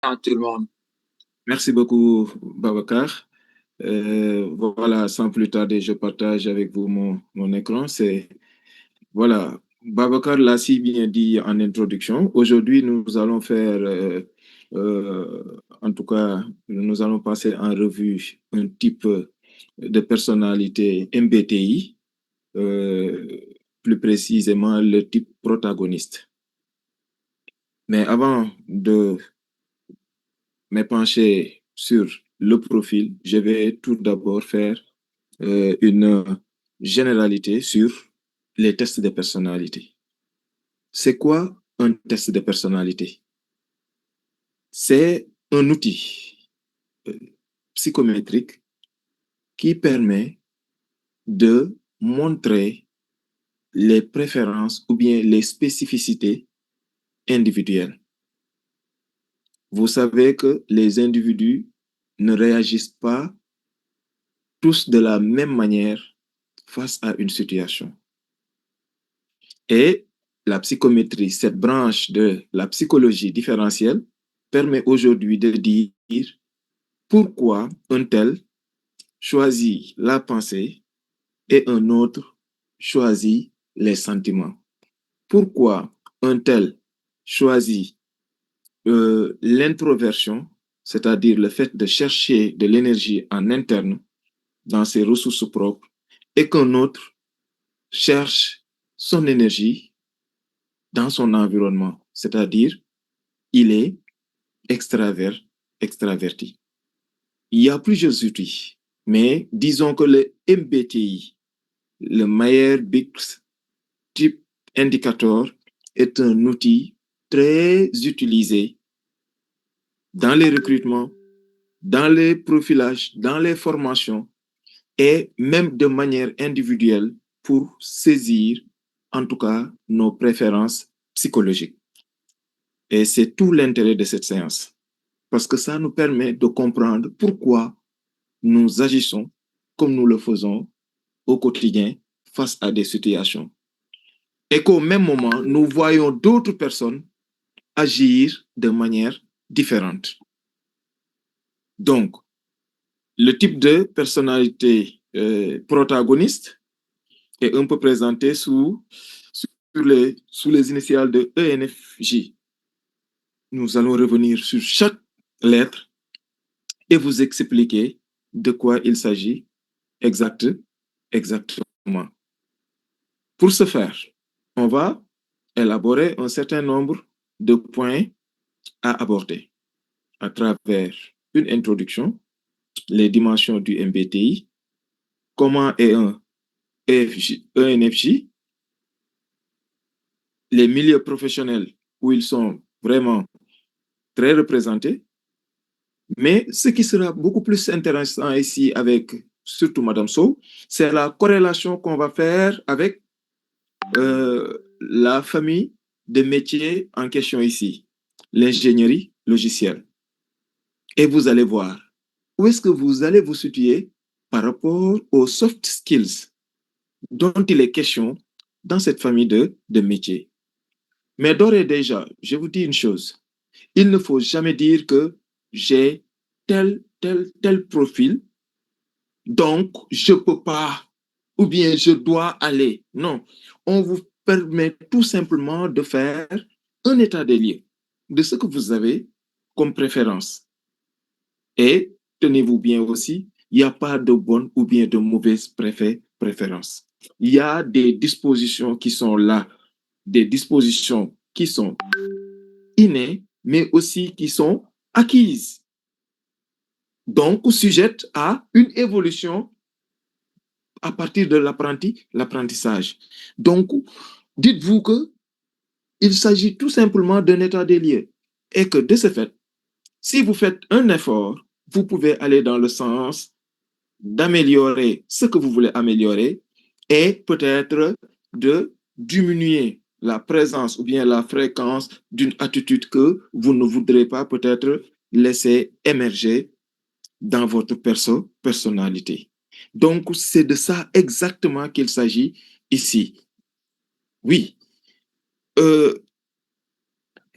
à tout le monde. Merci beaucoup, Babacar. Voilà, sans plus tarder, je partage avec vous mon écran. Voilà, Babacar l'a si bien dit en introduction. Aujourd'hui, nous allons faire, en tout cas, nous allons passer en revue un type de personnalité MBTI, euh, plus précisément le type protagoniste. Mais avant de m'épancher sur le profil, je vais tout d'abord faire une généralité sur les tests de personnalité. C'est quoi un test de personnalité? C'est un outil euh, psychométrique qui permet de montrer les préférences ou bien les spécificités individuelles. Vous savez que les individus ne réagissent pas tous de la même manière face à une situation. Et la psychométrie, cette branche de la psychologie différentielle, permet aujourd'hui de dire pourquoi un tel choisit la pensée et un autre choisit les sentiments. Pourquoi un tel choisit l'introversion, c'est-à-dire le fait de chercher de l'énergie en interne dans ses ressources propres, et qu'un autre cherche son énergie dans son environnement, c'est-à-dire il est extravert, extraverti. Il y a plusieurs outils, mais disons que le MBTI, le Myers-Briggs Type Indicator, est un outil très utilisé dans les recrutements, dans les profilages, dans les formations et même de manière individuelle pour saisir en tout cas nos préférences psychologiques. Et c'est tout l'intérêt de cette séance parce que ça nous permet de comprendre pourquoi nous agissons comme nous le faisons au quotidien face à des situations. Et qu'au même moment, nous voyons d'autres personnes agir de manière différente. Donc, le type de personnalité protagoniste est un peu présenté sous les initiales de ENFJ. Nous allons revenir sur chaque lettre et vous expliquer de quoi il s'agit exactement. Pour ce faire, on va élaborer un certain nombre de points à aborder à travers une introduction, les dimensions du MBTI, comment est un ENFJ, les milieux professionnels où ils sont vraiment très représentés. Mais ce qui sera beaucoup plus intéressant ici avec surtout Madame Sow, c'est la corrélation qu'on va faire avec la famille de métiers en question ici, l'ingénierie logicielle. Et vous allez voir où est-ce que vous allez vous situer par rapport aux soft skills dont il est question dans cette famille de métiers. Mais d'ores et déjà, je vous dis une chose, il ne faut jamais dire que j'ai tel profil, donc je ne peux pas, ou bien je dois aller. Non, on vous permet tout simplement de faire un état des lieux de ce que vous avez comme préférence. Et tenez-vous bien aussi, il n'y a pas de bonne ou bien de mauvaise préférence. Il y a des dispositions qui sont là, des dispositions qui sont innées, mais aussi qui sont acquises. Donc, sujettes à une évolution à partir de l'apprentissage. Donc, dites-vous que il s'agit tout simplement d'un état des lieux et que de ce fait, si vous faites un effort, vous pouvez aller dans le sens d'améliorer ce que vous voulez améliorer et peut-être de diminuer la présence ou bien la fréquence d'une attitude que vous ne voudrez pas peut-être laisser émerger dans votre personnalité. Donc, c'est de ça exactement qu'il s'agit ici. Oui, euh,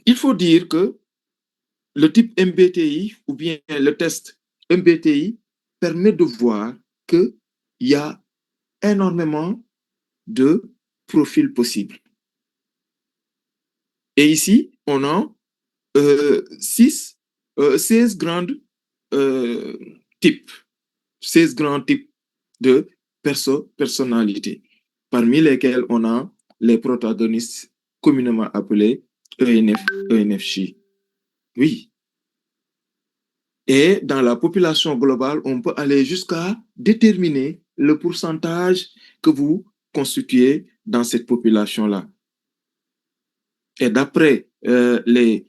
il faut dire que le type MBTI ou bien le test MBTI permet de voir qu'il y a énormément de profils possibles. Et ici, on a 16 grandes euh, types, 16 grands types de personnalités, parmi lesquels on a les protagonistes communément appelés ENFJ. Oui. Et dans la population globale, on peut aller jusqu'à déterminer le pourcentage que vous constituez dans cette population-là. Et d'après les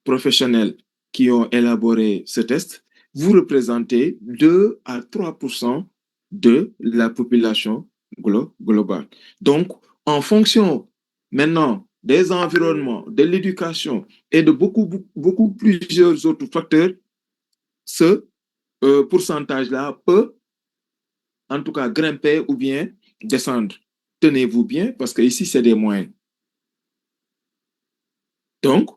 professionnels qui ont élaboré ce test, vous représentez 2 à 3% de la population globale. Donc, en fonction maintenant des environnements, de l'éducation et de beaucoup plusieurs autres facteurs, ce pourcentage-là peut en tout cas grimper ou bien descendre. Tenez-vous bien parce que ici, c'est des moyens. Donc,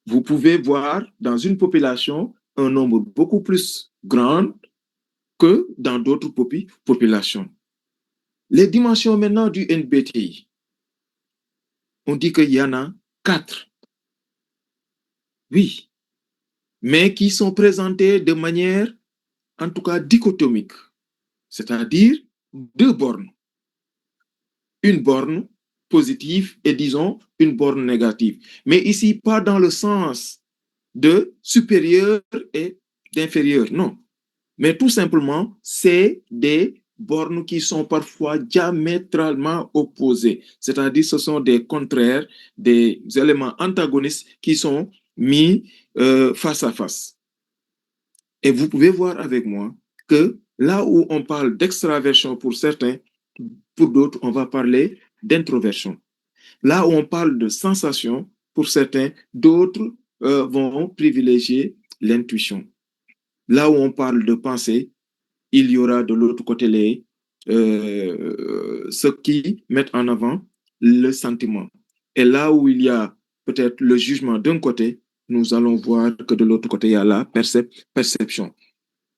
vous pouvez voir dans une population un nombre beaucoup plus grand que dans d'autres populations. Les dimensions maintenant du NBTI, on dit qu'il y en a 4. Oui, mais qui sont présentées de manière, en tout cas, dichotomique, c'est-à-dire 2 bornes. Une borne positive et, disons, une borne négative. Mais ici, pas dans le sens de supérieur et d'inférieur, non. Mais tout simplement, c'est des bornes qui sont parfois diamétralement opposées. C'est-à-dire, ce sont des contraires, des éléments antagonistes qui sont mis face à face. Et vous pouvez voir avec moi que là où on parle d'extraversion pour certains, pour d'autres, on va parler d'introversion. Là où on parle de sensation, pour certains, d'autres vont privilégier l'intuition. Là où on parle de pensée, il y aura de l'autre côté ceux qui mettent en avant le sentiment. Et là où il y a peut-être le jugement d'un côté, nous allons voir que de l'autre côté, il y a la perception.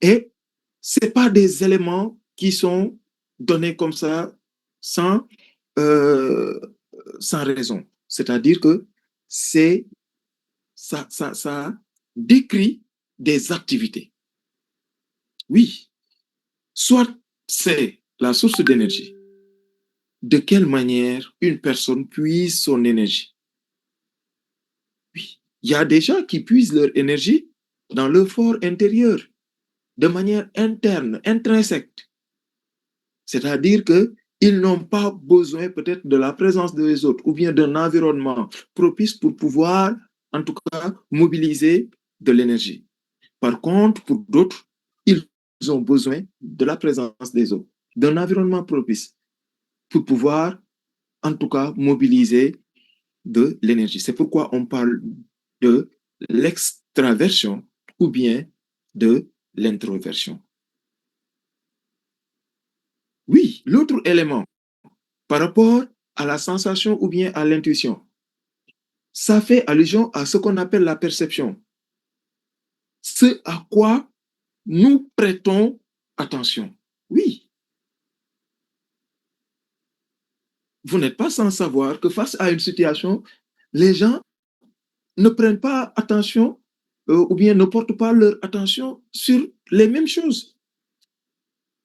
Et ce n'est pas des éléments qui sont donnés comme ça sans, euh, sans raison. C'est-à-dire que ça décrit des activités. Oui, soit c'est la source d'énergie. De quelle manière une personne puise son énergie? Oui, il y a des gens qui puisent leur énergie dans leur fort intérieur, de manière interne, intrinsèque. C'est-à-dire qu'ils n'ont pas besoin peut-être de la présence des autres ou bien d'un environnement propice pour pouvoir, en tout cas, mobiliser de l'énergie. Par contre, pour d'autres, ils ont besoin de la présence des autres, d'un environnement propice pour pouvoir, en tout cas, mobiliser de l'énergie. C'est pourquoi on parle de l'extraversion ou bien de l'introversion. Oui, l'autre élément par rapport à la sensation ou bien à l'intuition, ça fait allusion à ce qu'on appelle la perception, ce à quoi nous prêtons attention. Oui, vous n'êtes pas sans savoir que face à une situation, les gens ne prennent pas attention ou bien ne portent pas leur attention sur les mêmes choses.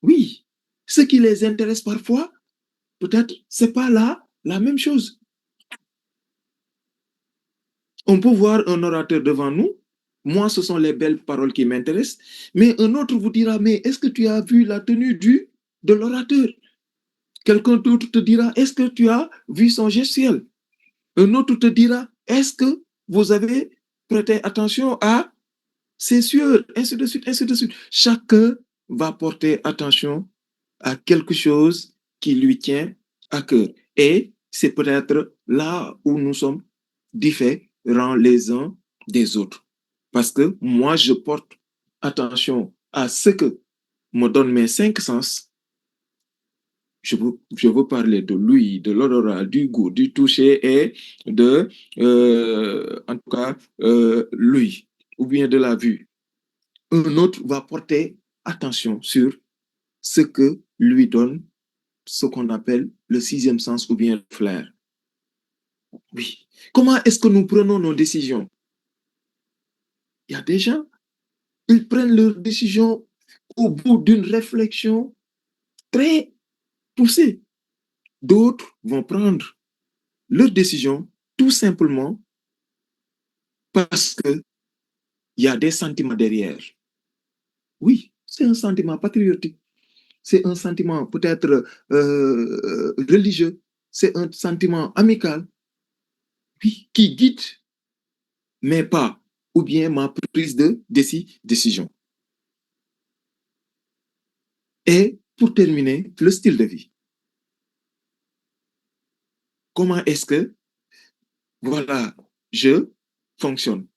Oui, ce qui les intéresse parfois, peut-être, ce n'est pas là la même chose. On peut voir un orateur devant nous. Moi, ce sont les belles paroles qui m'intéressent. Mais un autre vous dira, mais est-ce que tu as vu la tenue de l'orateur? Quelqu'un d'autre te dira, est-ce que tu as vu son gestuel? Un autre te dira, est-ce que vous avez prêté attention à ses sueurs? Ainsi de suite, ainsi de suite. Chacun va porter attention à quelque chose qui lui tient à cœur. Et c'est peut-être là où nous sommes différents les uns des autres. Parce que moi, je porte attention à ce que me donnent mes 5 sens, je veux parler de l'ouïe, de l'odorat, du goût, du toucher et de, en tout cas, l'ouïe ou bien de la vue. Un autre va porter attention sur ce que lui donne ce qu'on appelle le sixième sens ou bien le flair. Oui. Comment est-ce que nous prenons nos décisions? Il y a des gens, ils prennent leurs décisions au bout d'une réflexion très poussée. D'autres vont prendre leurs décisions tout simplement parce qu'il y a des sentiments derrière. Oui, c'est un sentiment patriotique. C'est un sentiment peut-être religieux. C'est un sentiment amical, oui, qui guide mes pas ou bien ma prise de décision. Et pour terminer, le style de vie. Comment est-ce que, voilà, je fonctionne?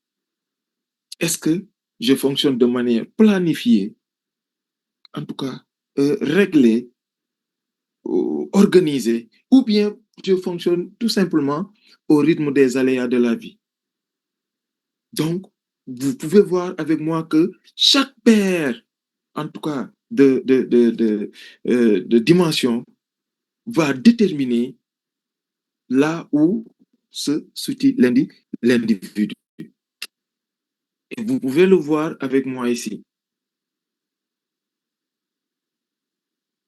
Est-ce que je fonctionne de manière planifiée, en tout cas réglée, organisée, ou bien je fonctionne tout simplement au rythme des aléas de la vie? Donc, vous pouvez voir avec moi que chaque paire, en tout cas, de dimension, va déterminer là où se situe l'individu. Et vous pouvez le voir avec moi ici.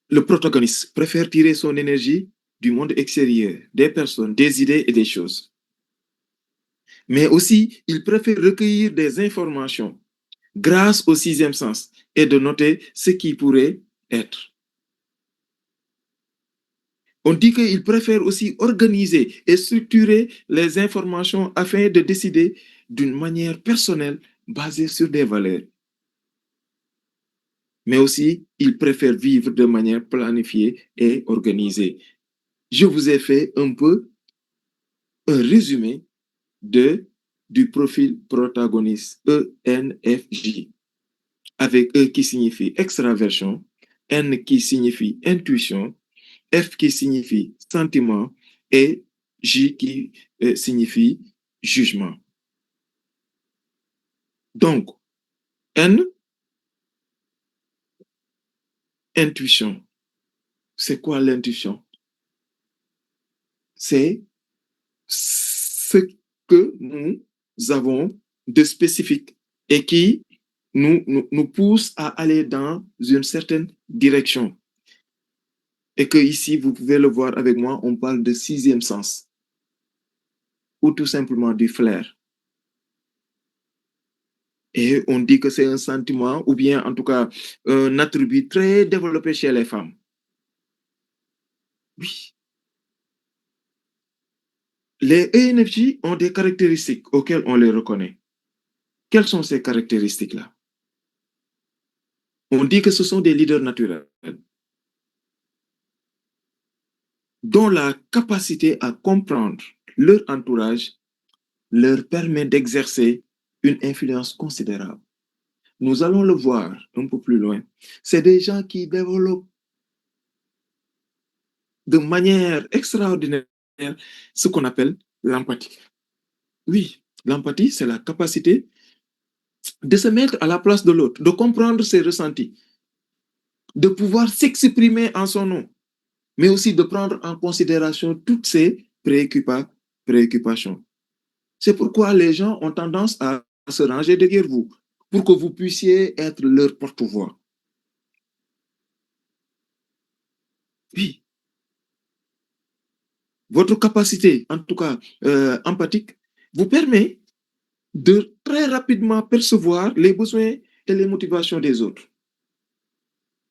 Le protagoniste préfère tirer son énergie du monde extérieur, des personnes, des idées et des choses. Mais aussi, il préfère recueillir des informations grâce au sixième sens et de noter ce qui pourrait être. On dit qu'il préfère aussi organiser et structurer les informations afin de décider d'une manière personnelle basée sur des valeurs. Mais aussi, il préfère vivre de manière planifiée et organisée. Je vous ai fait un peu un résumé du profil protagoniste ENFJ, avec E qui signifie extraversion, N qui signifie intuition, F qui signifie sentiment et J qui signifie jugement. Donc, N, intuition. C'est quoi l'intuition? C'est ce que nous avons de spécifique et qui nous pousse à aller dans une certaine direction. Et que ici, vous pouvez le voir avec moi, on parle de sixième sens ou tout simplement du flair. Et on dit que c'est un sentiment ou bien en tout cas un attribut très développé chez les femmes. Oui. Les ENFJ ont des caractéristiques auxquelles on les reconnaît. Quelles sont ces caractéristiques-là? On dit que ce sont des leaders naturels dont la capacité à comprendre leur entourage leur permet d'exercer une influence considérable. Nous allons le voir un peu plus loin. C'est des gens qui développent de manière extraordinaire ce qu'on appelle l'empathie. Oui, l'empathie, c'est la capacité de se mettre à la place de l'autre, de comprendre ses ressentis, de pouvoir s'exprimer en son nom, mais aussi de prendre en considération toutes ses préoccupations. C'est pourquoi les gens ont tendance à se ranger derrière vous, pour que vous puissiez être leur porte-voix. Oui, votre capacité, en tout cas empathique, vous permet de très rapidement percevoir les besoins et les motivations des autres.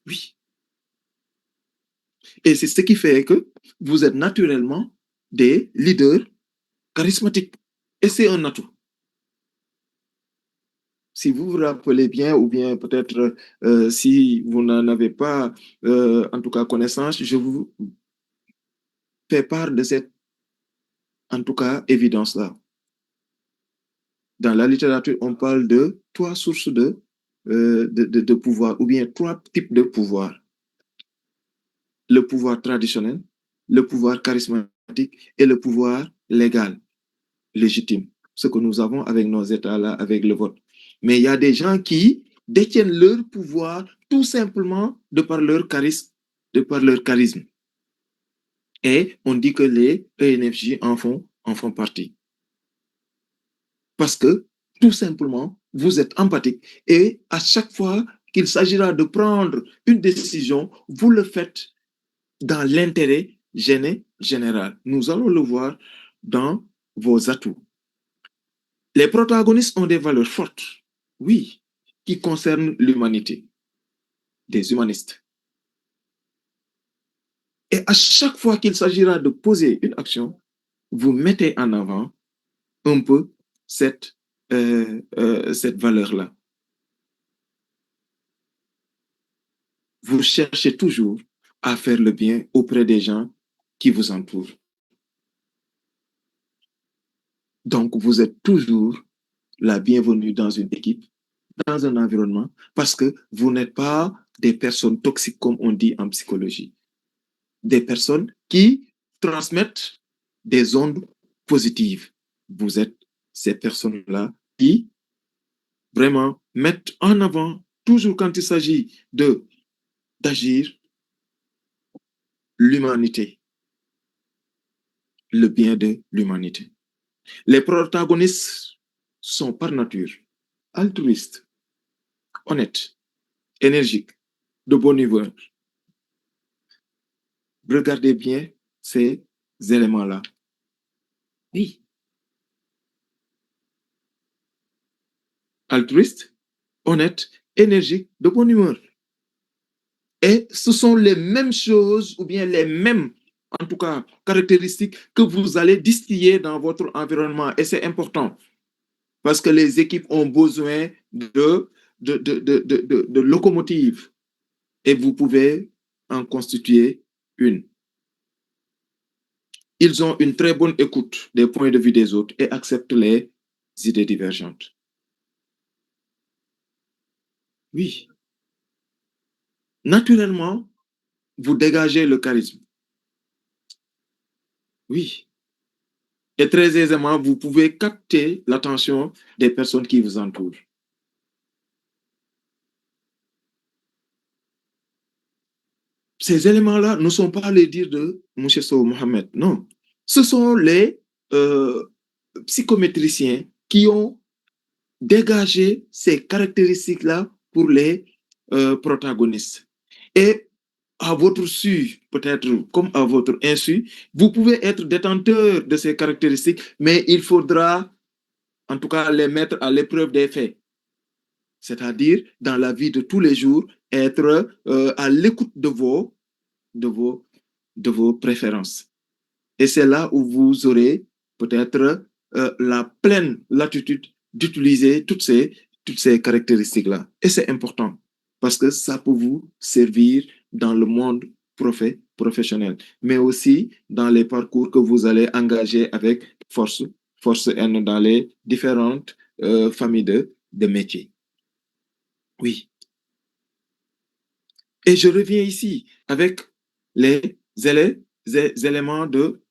Oui. Et c'est ce qui fait que vous êtes naturellement des leaders charismatiques. Et c'est un atout. Si vous vous rappelez bien, ou bien peut-être si vous n'en avez pas en tout cas connaissance, je vous fais part de cette en tout cas évidence-là. Dans la littérature, on parle de trois sources de pouvoir, ou bien trois types de pouvoir. le pouvoir traditionnel, le pouvoir charismatique et le pouvoir légal, légitime. Ce que nous avons avec nos États-là, avec le vote. Mais il y a des gens qui détiennent leur pouvoir tout simplement de par leur charisme, de par leur charisme. Et on dit que les ENFJ en font partie. Parce que, tout simplement, vous êtes empathique. Et à chaque fois qu'il s'agira de prendre une décision, vous le faites dans l'intérêt général. Nous allons le voir dans vos atouts. Les protagonistes ont des valeurs fortes, oui, qui concernent l'humanité, des humanistes. Et à chaque fois qu'il s'agira de poser une action, vous mettez en avant un peu cette valeur-là. Vous cherchez toujours à faire le bien auprès des gens qui vous entourent. Donc, vous êtes toujours la bienvenue dans une équipe, dans un environnement, parce que vous n'êtes pas des personnes toxiques, comme on dit en psychologie. Des personnes qui transmettent des ondes positives. Vous êtes ces personnes-là qui vraiment mettent en avant, toujours quand il s'agit d'agir, l'humanité, le bien de l'humanité. Les protagonistes sont par nature altruistes, honnêtes, énergiques, de bonne humeur. Regardez bien ces éléments-là. Oui. Altruiste, honnête, énergique, de bonne humeur. Et ce sont les mêmes choses ou bien les mêmes, en tout cas, caractéristiques que vous allez distiller dans votre environnement. Et c'est important parce que les équipes ont besoin de locomotives et vous pouvez en constituer une. Ils ont une très bonne écoute des points de vue des autres et acceptent les idées divergentes. Oui. Naturellement, vous dégagez le charisme. Oui. Et très aisément, vous pouvez capter l'attention des personnes qui vous entourent. Ces éléments-là ne sont pas les dires de M. Sow Mohamed, non. Ce sont les psychométriciens qui ont dégagé ces caractéristiques-là pour les protagonistes. Et à votre su, peut-être comme à votre insu, vous pouvez être détenteur de ces caractéristiques, mais il faudra en tout cas les mettre à l'épreuve des faits. C'est-à-dire, dans la vie de tous les jours, être à l'écoute de vos préférences. Et c'est là où vous aurez peut-être la pleine latitude d'utiliser toutes ces caractéristiques-là. Et c'est important parce que ça peut vous servir dans le monde professionnel, mais aussi dans les parcours que vous allez engager avec force N dans les différentes familles de métiers. Oui. Et je reviens ici avec les éléments de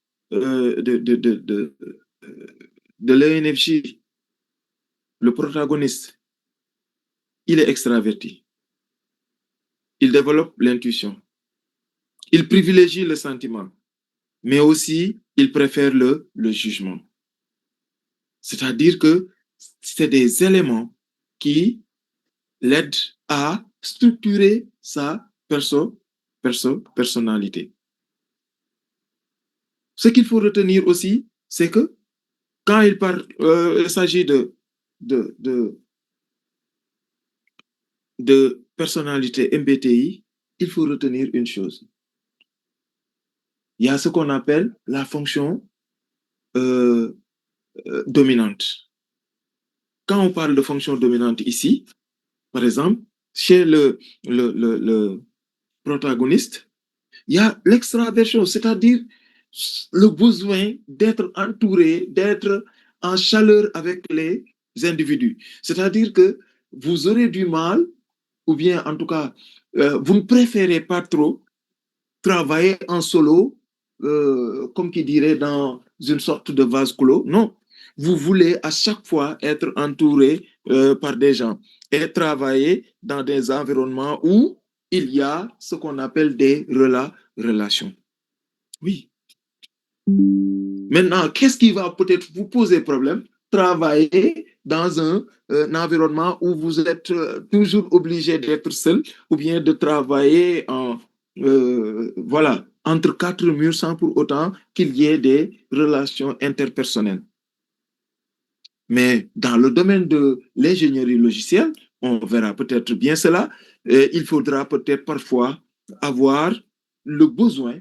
l'ENFJ. Le protagoniste, il est extraverti. Il développe l'intuition. Il privilégie le sentiment, mais aussi il préfère le jugement. C'est-à-dire que c'est des éléments qui l'aident à structurer sa personnalité. Ce qu'il faut retenir aussi, c'est que quand il s'agit de personnalité MBTI, il faut retenir une chose. Il y a ce qu'on appelle la fonction dominante. Quand on parle de fonction dominante ici, par exemple, chez le protagoniste, il y a l'extraversion, c'est-à-dire le besoin d'être entouré, d'être en chaleur avec les individus. C'est-à-dire que vous aurez du mal, ou bien en tout cas, vous ne préférez pas trop travailler en solo, comme qui dirait dans une sorte de vase clos. Non, vous voulez à chaque fois être entouré par des gens et travailler dans des environnements où il y a ce qu'on appelle des relations. Oui. Maintenant, qu'est-ce qui va peut-être vous poser problème? Travailler dans un environnement où vous êtes toujours obligé d'être seul ou bien de travailler voilà, entre quatre murs sans pour autant qu'il y ait des relations interpersonnelles. Mais dans le domaine de l'ingénierie logicielle, on verra peut-être bien cela. Il faudra peut-être parfois avoir le besoin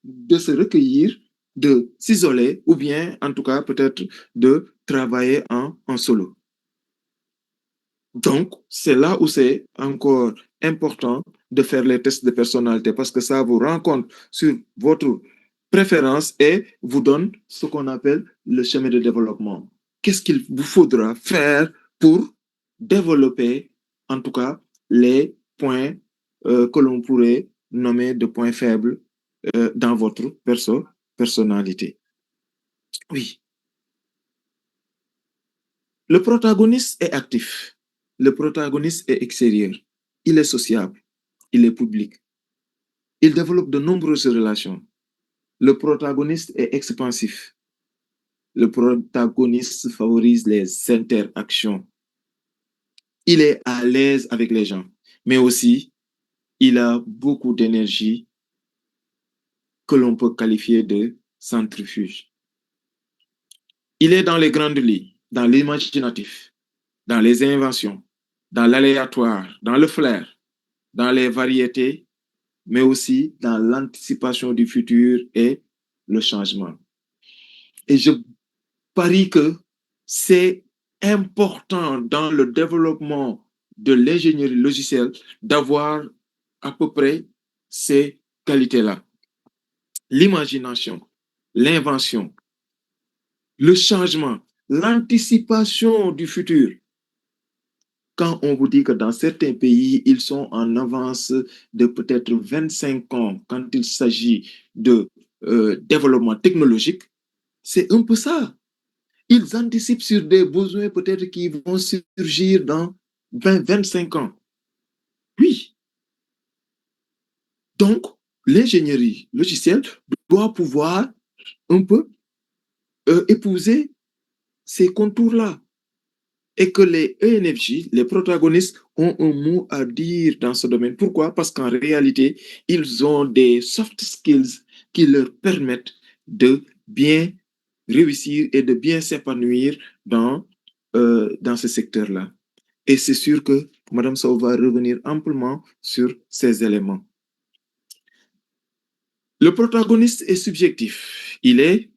de se recueillir, de s'isoler ou bien en tout cas peut-être de travailler en solo. Donc, c'est là où c'est encore important de faire les tests de personnalité parce que ça vous rend compte sur votre préférence et vous donne ce qu'on appelle le chemin de développement. Qu'est-ce qu'il vous faudra faire pour développer en tout cas les points que l'on pourrait nommer de points faibles dans votre personnalité. Oui. Le protagoniste est actif. Le protagoniste est extérieur. Il est sociable. Il est public. Il développe de nombreuses relations. Le protagoniste est expansif. Le protagoniste favorise les interactions. Il est à l'aise avec les gens, mais aussi il a beaucoup d'énergie que l'on peut qualifier de centrifuge. Il est dans les grandes lignes, dans l'imaginatif, dans les inventions, dans l'aléatoire, dans le flair, dans les variétés, mais aussi dans l'anticipation du futur et le changement. Et je parie que c'est important dans le développement de l'ingénierie logicielle d'avoir à peu près ces qualités-là. L'imagination, l'invention, le changement, l'anticipation du futur. Quand on vous dit que dans certains pays, ils sont en avance de peut-être 25 ans quand il s'agit de développement technologique, c'est un peu ça. Ils anticipent sur des besoins peut-être qui vont surgir dans 20-25 ans. Oui. Donc, l'ingénierie logicielle doit pouvoir un peu épouser ces contours-là. Et que les ENFJ, les protagonistes, ont un mot à dire dans ce domaine. Pourquoi? Parce qu'en réalité, ils ont des soft skills qui leur permettent de bien réussir et de bien s'épanouir dans ce secteur-là. Et c'est sûr que Mme Sow va revenir amplement sur ces éléments. Le protagoniste est subjectif. Il est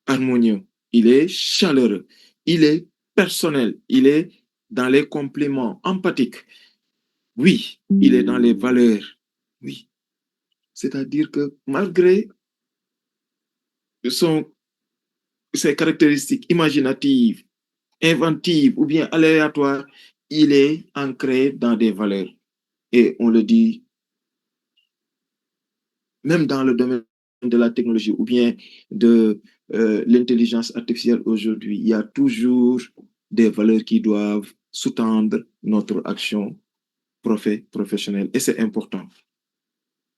harmonieux. Il est chaleureux. Il est personnel. Il est dans les compléments empathiques. Oui, il est dans les valeurs. Oui. C'est-à-dire que malgré ses caractéristiques imaginatives, inventives ou bien aléatoires, il est ancré dans des valeurs. Et on le dit, même dans le domaine de la technologie ou bien de l'intelligence artificielle aujourd'hui, il y a toujours des valeurs qui doivent sous-tendre notre action professionnelle. Et c'est important.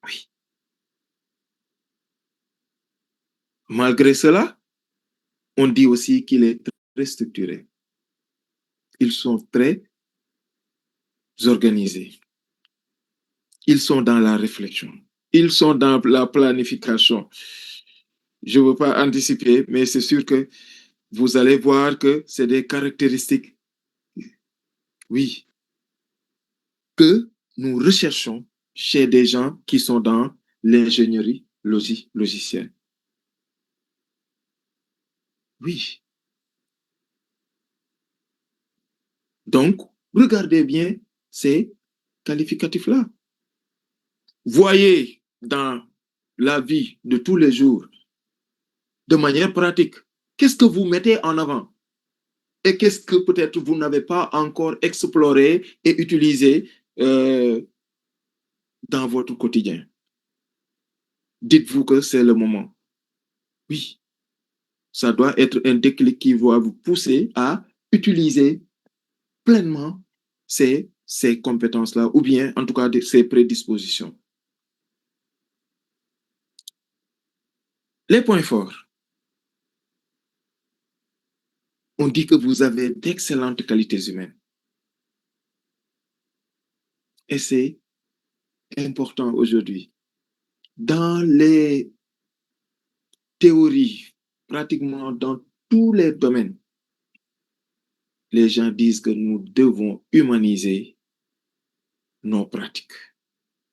Oui. Malgré cela, on dit aussi qu'il est très structuré. Ils sont très organisés. Ils sont dans la réflexion. Ils sont dans la planification. Je ne veux pas anticiper, mais c'est sûr que vous allez voir que c'est des caractéristiques, oui, que nous recherchons chez des gens qui sont dans l'ingénierie logicielle. Oui. Donc, regardez bien ces qualificatifs-là. Voyez dans la vie de tous les jours, de manière pratique, qu'est-ce que vous mettez en avant et qu'est-ce que peut-être vous n'avez pas encore exploré et utilisé dans votre quotidien. dites-vous que c'est le moment. Oui, ça doit être un déclic qui va vous pousser à utiliser pleinement ces compétences-là, ou bien en tout cas ces prédispositions. Les points forts. On dit que vous avez d'excellentes qualités humaines. Et c'est important aujourd'hui. Dans les théories, pratiquement dans tous les domaines, les gens disent que nous devons humaniser nos pratiques.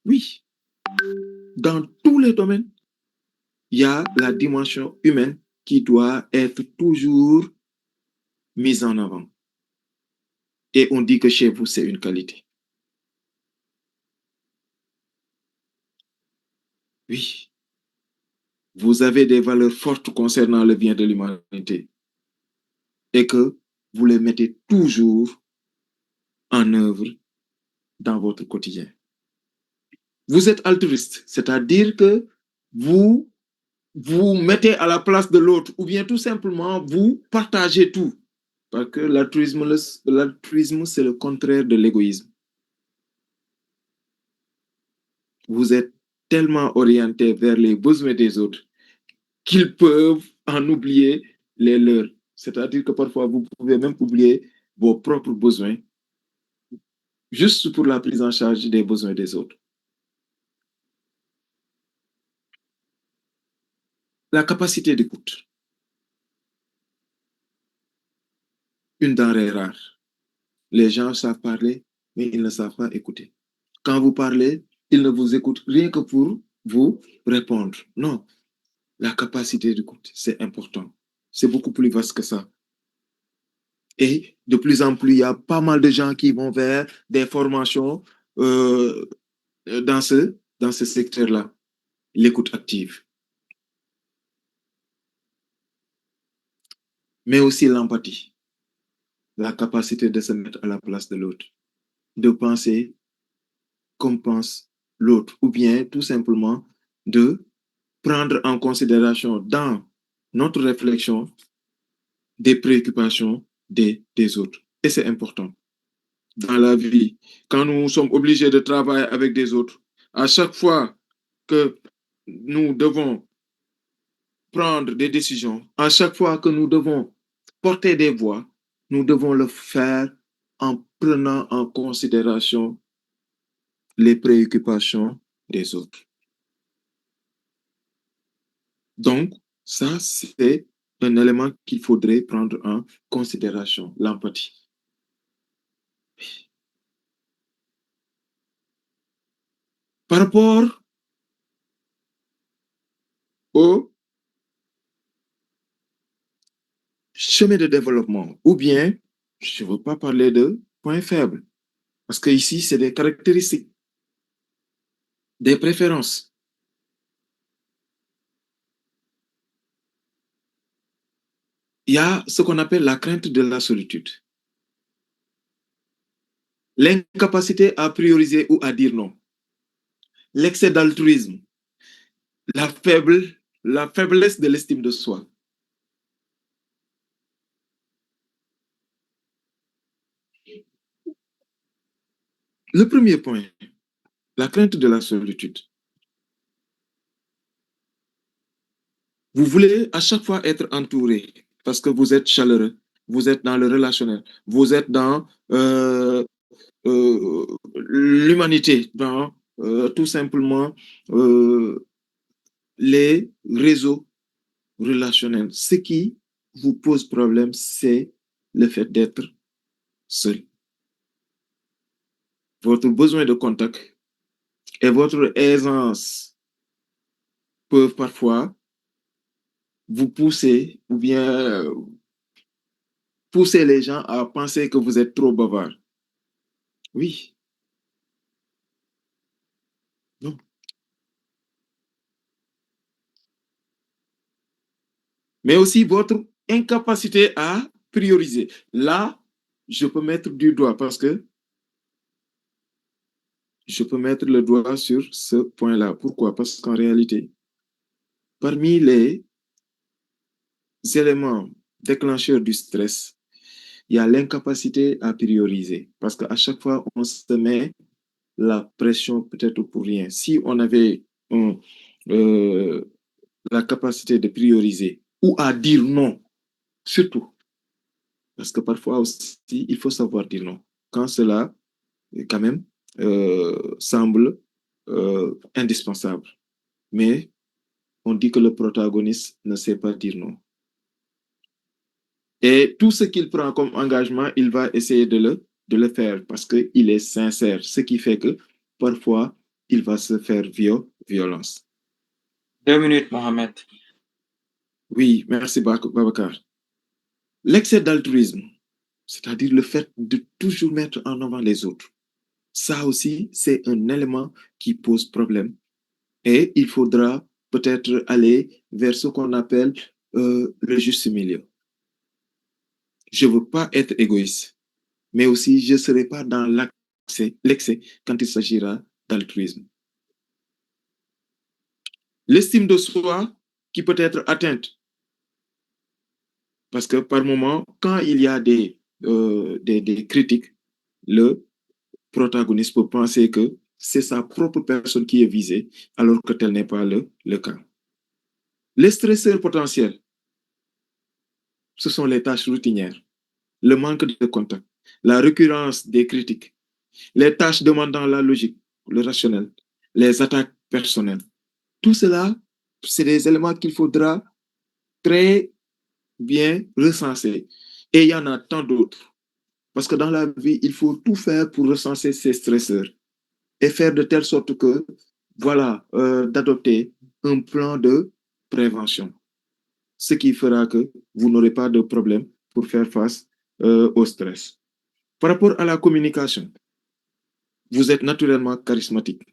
Oui, dans tous les domaines, il y a la dimension humaine qui doit être toujours mise en avant. Et on dit que chez vous, c'est une qualité. Oui, vous avez des valeurs fortes concernant le bien de l'humanité et que vous les mettez toujours en œuvre dans votre quotidien. Vous êtes altruiste, c'est-à-dire que vous vous mettez à la place de l'autre ou bien tout simplement vous partagez tout. Parce que l'altruisme, c'est le contraire de l'égoïsme. Vous êtes tellement orienté vers les besoins des autres qu'ils peuvent en oublier les leurs. C'est-à-dire que parfois, vous pouvez même oublier vos propres besoins juste pour la prise en charge des besoins des autres. La capacité d'écoute, une denrée rare. Les gens savent parler, mais ils ne savent pas écouter. Quand vous parlez, ils ne vous écoutent rien que pour vous répondre. Non, la capacité d'écoute, c'est important. C'est beaucoup plus vaste que ça. Et de plus en plus, il y a pas mal de gens qui vont vers des formations euh, dans ce secteur-là, l'écoute active, mais aussi l'empathie, la capacité de se mettre à la place de l'autre, de penser comme pense l'autre, ou bien tout simplement de prendre en considération dans notre réflexion des préoccupations des autres. Et c'est important dans la vie. Quand nous sommes obligés de travailler avec des autres, à chaque fois que nous devons prendre des décisions, à chaque fois que nous devons porter des voix, nous devons le faire en prenant en considération les préoccupations des autres. Donc, ça, c'est un élément qu'il faudrait prendre en considération, l'empathie. Par rapport au chemin de développement, ou bien, je ne veux pas parler de points faibles, parce que ici, c'est des caractéristiques, des préférences. Il y a ce qu'on appelle la crainte de la solitude, l'incapacité à prioriser ou à dire non, l'excès d'altruisme, la faiblesse de l'estime de soi. Le premier point, la crainte de la solitude. Vous voulez à chaque fois être entouré parce que vous êtes chaleureux, vous êtes dans le relationnel, vous êtes dans l'humanité, dans tout simplement les réseaux relationnels. Ce qui vous pose problème, c'est le fait d'être seul. Votre besoin de contact et votre aisance peuvent parfois vous pousser ou bien pousser les gens à penser que vous êtes trop bavard. Oui, non. Mais aussi votre incapacité à prioriser. Là, je peux mettre du doigt parce que je peux mettre le doigt sur ce point-là. Pourquoi? Parce qu'en réalité, parmi les éléments déclencheurs du stress, il y a l'incapacité à prioriser. Parce qu'à chaque fois, on se met la pression peut-être pour rien. Si on avait euh, la capacité de prioriser ou à dire non, surtout, parce que parfois aussi, il faut savoir dire non. Quand cela, quand même, semble indispensable. Mais on dit que le protagoniste ne sait pas dire non. Et tout ce qu'il prend comme engagement, il va essayer de le faire parce qu'il est sincère. Ce qui fait que parfois, il va se faire violence. 2 minutes, Mohamed. Oui, merci Babacar. L'excès d'altruisme, c'est-à-dire le fait de toujours mettre en avant les autres. Ça aussi, c'est un élément qui pose problème. Et il faudra peut-être aller vers ce qu'on appelle le juste milieu. Je ne veux pas être égoïste, mais aussi je ne serai pas dans l'excès quand il s'agira d'altruisme. L'estime de soi qui peut être atteinte, parce que par moment, quand il y a des critiques, le protagoniste peut penser que c'est sa propre personne qui est visée, alors que tel n'est pas le cas. Les stresseurs potentiels, ce sont les tâches routinières, le manque de contact, la récurrence des critiques, les tâches demandant la logique, le rationnel, les attaques personnelles. Tout cela, c'est des éléments qu'il faudra très bien recenser. Et il y en a tant d'autres. Parce que dans la vie, il faut tout faire pour recenser ces stresseurs et faire de telle sorte que, voilà, d'adopter un plan de prévention. Ce qui fera que vous n'aurez pas de problème pour faire face au stress. Par rapport à la communication, vous êtes naturellement charismatique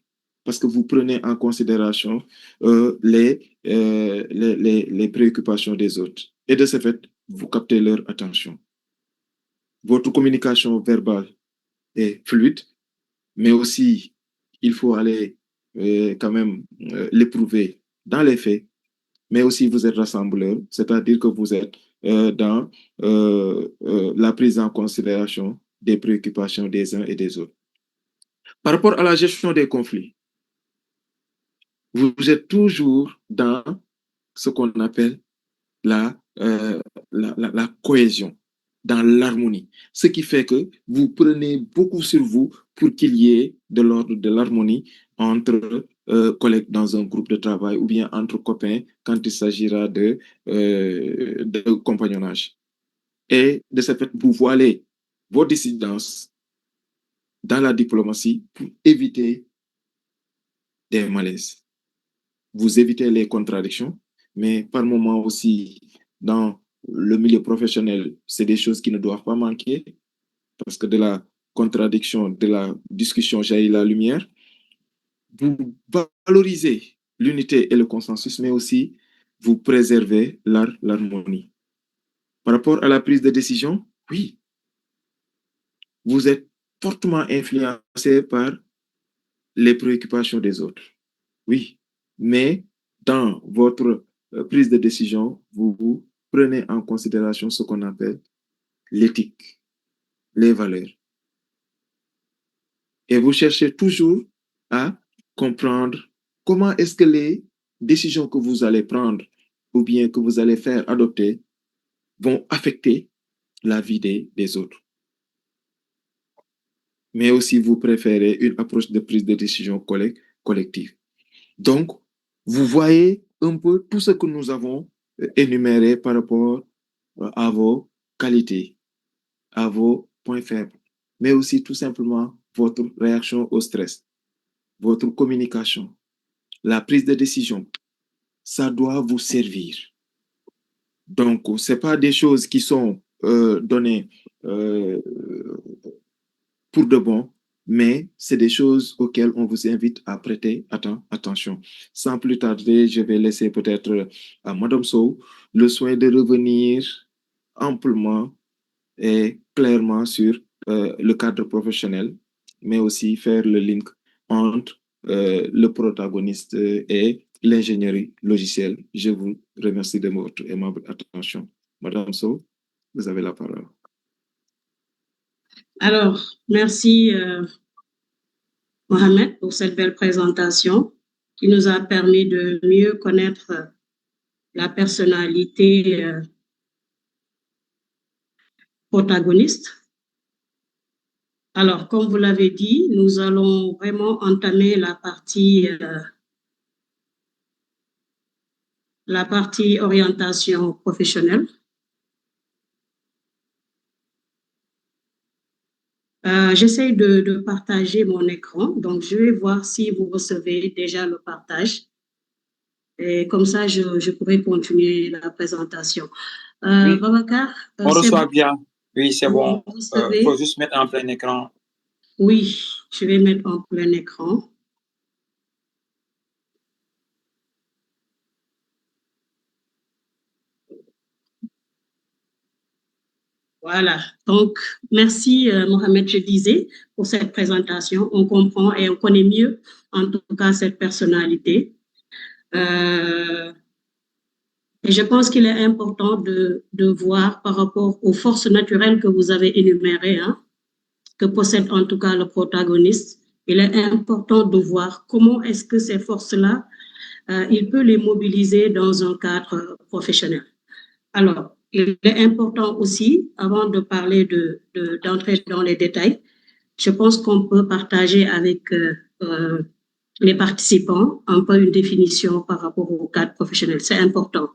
parce que vous prenez en considération les préoccupations des autres. Et de ce fait, vous captez leur attention. Votre communication verbale est fluide, mais aussi, il faut aller quand même l'éprouver dans les faits, mais aussi vous êtes rassembleur, c'est-à-dire que vous êtes dans la prise en considération des préoccupations des uns et des autres. Par rapport à la gestion des conflits, vous êtes toujours dans ce qu'on appelle la, euh, la cohésion, dans l'harmonie. Ce qui fait que vous prenez beaucoup sur vous pour qu'il y ait de l'ordre de l'harmonie entre collègues dans un groupe de travail ou bien entre copains quand il s'agira de compagnonnage. Et de ce fait, vous voilez vos dissidences dans la diplomatie pour éviter des malaises. Vous évitez les contradictions, mais par moment aussi, dans le milieu professionnel, c'est des choses qui ne doivent pas manquer, parce que de la contradiction, de la discussion jaillit la lumière. Vous valorisez l'unité et le consensus, mais aussi vous préservez l'harmonie. Par rapport à la prise de décision, oui, vous êtes fortement influencé par les préoccupations des autres. Oui, mais dans votre prise de décision, vous prenez en considération ce qu'on appelle l'éthique, les valeurs. Et vous cherchez toujours à comprendre comment est-ce que les décisions que vous allez prendre ou bien que vous allez faire adopter vont affecter la vie des autres. Mais aussi, vous préférez une approche de prise de décision collective. Donc, vous voyez un peu tout ce que nous avons énuméré par rapport à vos qualités, à vos points faibles, mais aussi tout simplement votre réaction au stress, votre communication, la prise de décision. Ça doit vous servir. Donc, ce n'est pas des choses qui sont données euh, pour de bon, mais c'est des choses auxquelles on vous invite à prêter attention. Sans plus tarder, je vais laisser peut-être à Madame Sow le soin de revenir amplement et clairement sur le cadre professionnel, mais aussi faire le link entre le protagoniste et l'ingénierie logicielle. Je vous remercie de votre aimable attention. Madame Sow, vous avez la parole. Alors, merci Mohamed pour cette belle présentation qui nous a permis de mieux connaître la personnalité protagoniste. Alors, comme vous l'avez dit, nous allons vraiment entamer la partie orientation professionnelle. J'essaie de partager mon écran, donc je vais voir si vous recevez déjà le partage. Et comme ça, je pourrai continuer la présentation. Oui. Babacar, On reçoit bon? bien. Oui, c'est bon. Il faut juste mettre en plein écran. Oui, je vais mettre en plein écran. Voilà, donc merci Mohamed, je disais, pour cette présentation. On comprend et on connaît mieux, en tout cas, cette personnalité. Et je pense qu'il est important de voir par rapport aux forces naturelles que vous avez énumérées, hein, que possède en tout cas le protagoniste. Il est important de voir comment est-ce que ces forces-là, il peut les mobiliser dans un cadre professionnel. Alors, il est important aussi, avant de parler d'entrer dans les détails, je pense qu'on peut partager avec les participants un peu une définition par rapport au cadre professionnel. C'est important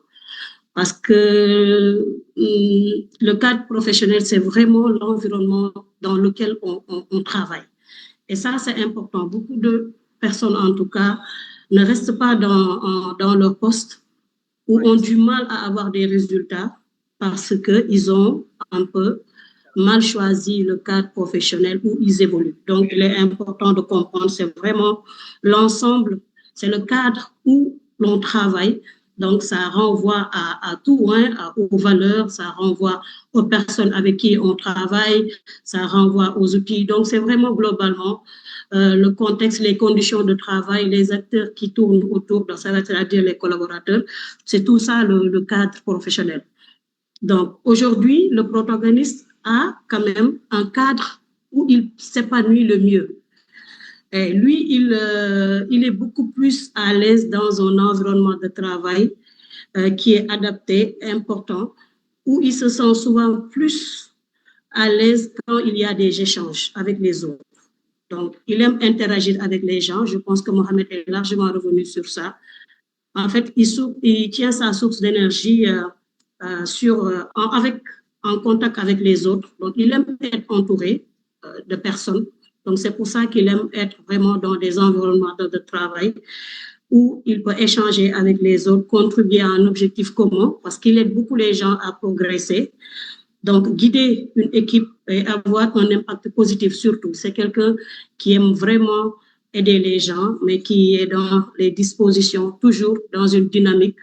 parce que le cadre professionnel, c'est vraiment l'environnement dans lequel on travaille. Et ça, c'est important. Beaucoup de personnes, en tout cas, ne restent pas dans leur poste ou ont du mal à avoir des résultats parce qu'ils ont un peu mal choisi le cadre professionnel où ils évoluent. Donc, il est important de comprendre, c'est vraiment l'ensemble, c'est le cadre où l'on travaille. Donc, ça renvoie à tout, hein, aux valeurs, ça renvoie aux personnes avec qui on travaille, ça renvoie aux outils. Donc, c'est vraiment globalement le contexte, les conditions de travail, les acteurs qui tournent autour de ça, c'est-à-dire les collaborateurs. C'est tout ça le cadre professionnel. Donc, aujourd'hui, le protagoniste a quand même un cadre où il s'épanouit le mieux. Et lui, il est beaucoup plus à l'aise dans un environnement de travail qui est adapté, important, où il se sent souvent plus à l'aise quand il y a des échanges avec les autres. Donc, il aime interagir avec les gens. Je pense que Mohamed est largement revenu sur ça. En fait, il tient sa source d'énergie en contact avec les autres. Donc, il aime être entouré de personnes. Donc, c'est pour ça qu'il aime être vraiment dans des environnements de travail où il peut échanger avec les autres, contribuer à un objectif commun, parce qu'il aide beaucoup les gens à progresser. Donc, guider une équipe et avoir un impact positif surtout, c'est quelqu'un qui aime vraiment aider les gens, mais qui est dans les dispositions, toujours dans une dynamique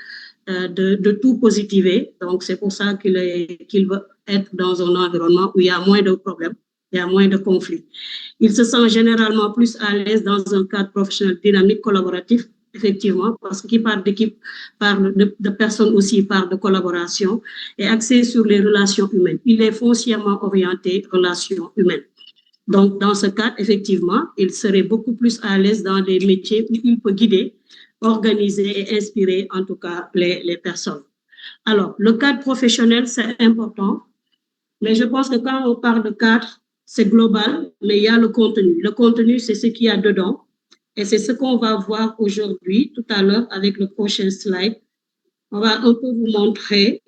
de tout positiver. Donc, c'est pour ça qu'il veut être dans un environnement où il y a moins de problèmes, il y a moins de conflits. Il se sent généralement plus à l'aise dans un cadre professionnel dynamique, collaboratif, effectivement, parce qu'il parle d'équipe, parle de personnes aussi, parle de collaboration et axé sur les relations humaines. Il est foncièrement orienté relations humaines. Donc, dans ce cadre, effectivement, il serait beaucoup plus à l'aise dans des métiers où il peut guider, organiser et inspirer, en tout cas, les personnes. Alors, le cadre professionnel, c'est important, mais je pense que quand on parle de cadre, c'est global, mais il y a le contenu. Le contenu, c'est ce qu'il y a dedans. Et c'est ce qu'on va voir aujourd'hui, tout à l'heure, avec le prochain slide. On va un peu vous montrer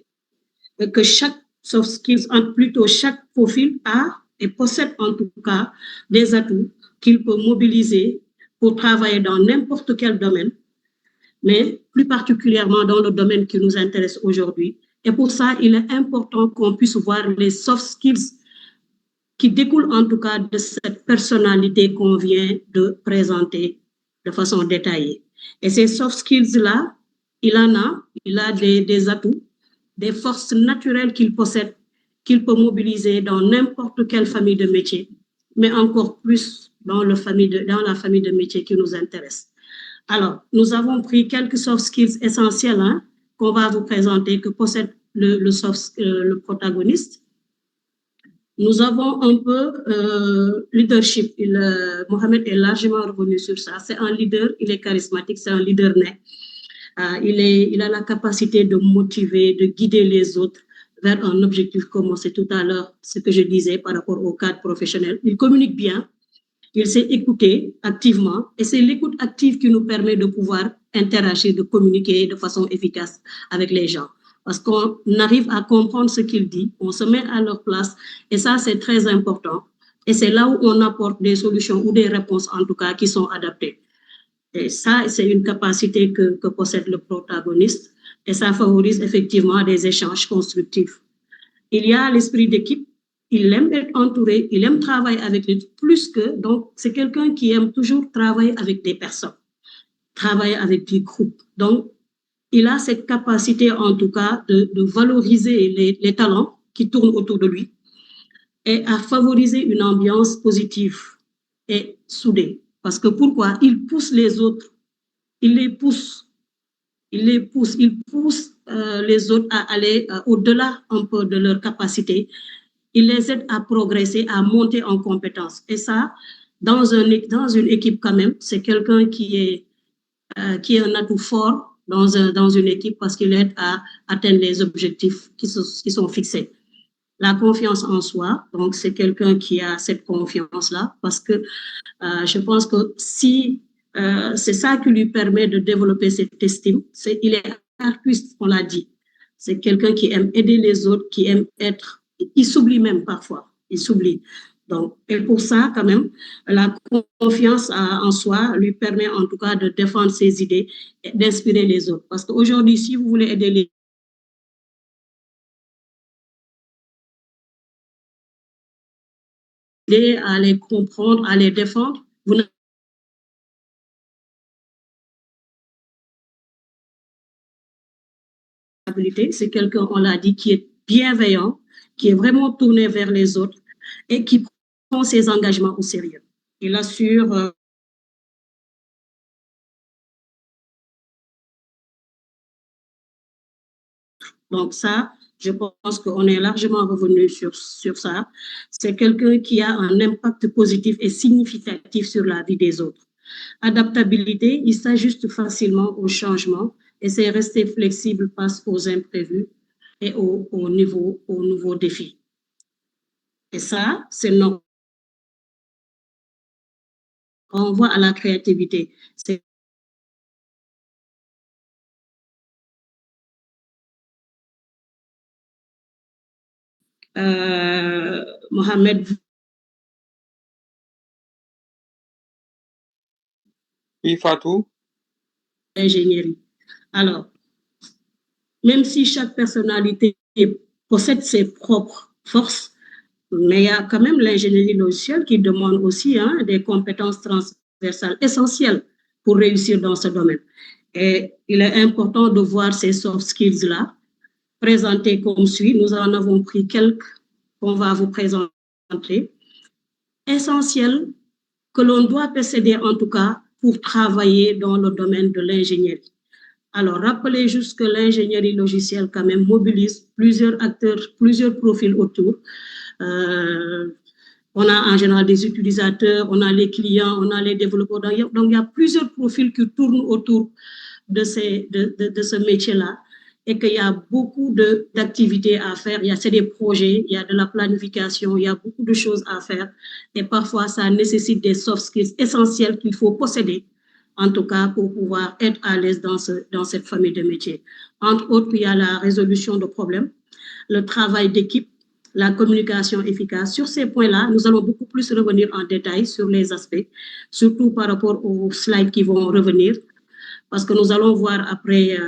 que chaque soft skills, plutôt chaque profil a et possède en tout cas des atouts qu'il peut mobiliser pour travailler dans n'importe quel domaine, mais plus particulièrement dans le domaine qui nous intéresse aujourd'hui. Et pour ça, il est important qu'on puisse voir les soft skills qui découlent en tout cas de cette personnalité qu'on vient de présenter de façon détaillée. Et ces soft skills-là, il a des atouts, des forces naturelles qu'il possède, qu'il peut mobiliser dans n'importe quelle famille de métier, mais encore plus dans la famille de métier qui nous intéresse. Alors, nous avons pris quelques soft skills essentiels qu'on va vous présenter, que possède le protagoniste. Nous avons un peu leadership. Mohamed est largement revenu sur ça. C'est un leader, il est charismatique, c'est un leader né. Il a la capacité de motiver, de guider les autres vers un objectif commun. C'est tout à l'heure ce que je disais par rapport au cadre professionnel. Il communique bien, il sait écouter activement, et c'est l'écoute active qui nous permet de pouvoir interagir, de communiquer de façon efficace avec les gens. Parce qu'on arrive à comprendre ce qu'il dit, on se met à leur place, et ça, c'est très important. Et c'est là où on apporte des solutions ou des réponses, en tout cas, qui sont adaptées. Et ça, c'est une capacité que possède le protagoniste, et ça favorise effectivement des échanges constructifs. Il y a l'esprit d'équipe, il aime être entouré, il aime travailler avec les plus que, donc c'est quelqu'un qui aime toujours travailler avec des personnes, travailler avec des groupes. Donc, il a cette capacité, en tout cas, de valoriser les talents qui tournent autour de lui et à favoriser une ambiance positive et soudée. Parce que pourquoi? Il pousse les autres, il les pousse, il pousse les autres à aller au-delà un peu de leur capacité. Il les aide à progresser, à monter en compétences. Et ça, dans une équipe quand même, c'est quelqu'un qui est un atout fort dans une équipe parce qu'il aide à atteindre les objectifs qui sont fixés. La confiance en soi, donc c'est quelqu'un qui a cette confiance-là parce que je pense que si c'est ça qui lui permet de développer cette estime, il est altruiste, on l'a dit. C'est quelqu'un qui aime aider les autres, qui aime être, il s'oublie même parfois, il s'oublie. Donc, et pour ça, quand même, la confiance en soi lui permet en tout cas de défendre ses idées et d'inspirer les autres. Parce qu'aujourd'hui, si vous voulez aider à les comprendre, à les défendre, vous c'est quelqu'un, on l'a dit, qui est bienveillant, qui est vraiment tourné vers les autres et qui prend ses engagements au sérieux. Il assure donc ça, je pense qu'on est largement revenu sur ça. C'est quelqu'un qui a un impact positif et significatif sur la vie des autres. Adaptabilité, il s'ajuste facilement au changement et c'est rester flexible face aux imprévus et aux nouveaux défis. Et ça, c'est notre renvoi à la créativité. Mohamed. Oui, Fatou. Ingénierie. Alors, même si chaque personnalité possède ses propres forces, mais il y a quand même l'ingénierie logicielle qui demande aussi des compétences transversales essentielles pour réussir dans ce domaine. Et il est important de voir ces soft skills-là présentés comme suit. Nous en avons pris quelques qu'on va vous présenter. Essentiels que l'on doit posséder en tout cas pour travailler dans le domaine de l'ingénierie. Alors, rappelez juste que l'ingénierie logicielle quand même mobilise plusieurs acteurs, plusieurs profils autour. On a en général des utilisateurs, on a les clients, on a les développeurs. Donc, il y a plusieurs profils qui tournent autour de ce métier-là et qu'il y a beaucoup d'activités à faire. C'est des projets, il y a de la planification, il y a beaucoup de choses à faire. Et parfois, ça nécessite des soft skills essentiels qu'il faut posséder, en tout cas pour pouvoir être à l'aise dans cette famille de métiers. Entre autres, il y a la résolution de problèmes, le travail d'équipe, la communication efficace. Sur ces points-là, nous allons beaucoup plus revenir en détail sur les aspects, surtout par rapport aux slides qui vont revenir, parce que nous allons voir après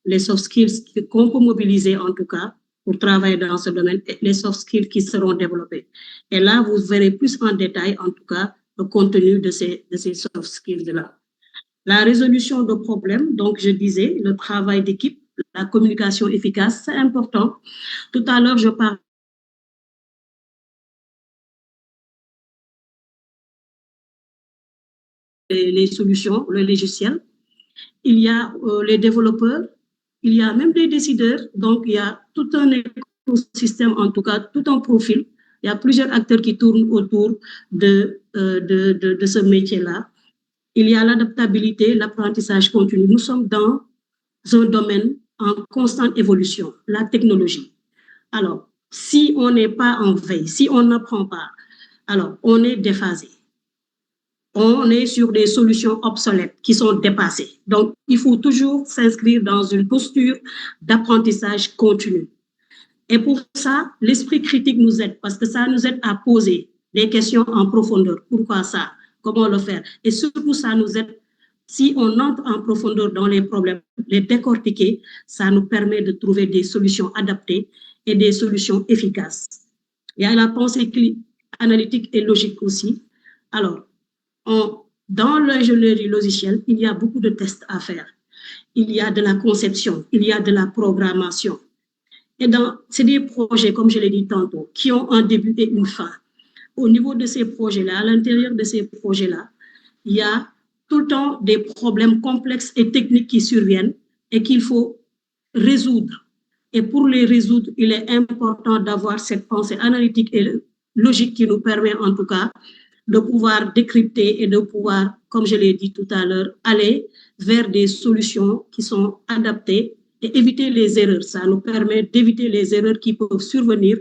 les soft skills qu'on peut mobiliser en tout cas pour travailler dans ce domaine et les soft skills qui seront développés. Et là, vous verrez plus en détail en tout cas le contenu de ces soft skills-là. La résolution de problèmes, donc je disais, le travail d'équipe, la communication efficace, c'est important. Tout à l'heure, je parlais les solutions, le logiciel. il y a les développeurs, il y a même des décideurs, donc il y a tout un écosystème, en tout cas, tout un profil. Il y a plusieurs acteurs qui tournent autour de ce métier-là. Il y a l'adaptabilité, l'apprentissage continu. Nous sommes dans un domaine en constante évolution, la technologie. Alors, si on n'est pas en veille, si on n'apprend pas, alors on est déphasé. On est sur des solutions obsolètes qui sont dépassées. Donc, il faut toujours s'inscrire dans une posture d'apprentissage continu. Et pour ça, l'esprit critique nous aide parce que ça nous aide à poser des questions en profondeur. Pourquoi ça? Comment le faire? Et surtout, ça nous aide, si on entre en profondeur dans les problèmes, les décortiquer, ça nous permet de trouver des solutions adaptées et des solutions efficaces. Il y a la pensée analytique et logique aussi. Alors, dans l'ingénierie logicielle, il y a beaucoup de tests à faire. Il y a de la conception, il y a de la programmation. Et c'est des projets, comme je l'ai dit tantôt, qui ont un début et une fin. Au niveau de ces projets-là, à l'intérieur de ces projets-là, il y a tout le temps des problèmes complexes et techniques qui surviennent et qu'il faut résoudre. Et pour les résoudre, il est important d'avoir cette pensée analytique et logique qui nous permet en tout cas de pouvoir décrypter et de pouvoir, comme je l'ai dit tout à l'heure, aller vers des solutions qui sont adaptées et éviter les erreurs. Ça nous permet d'éviter les erreurs qui peuvent survenir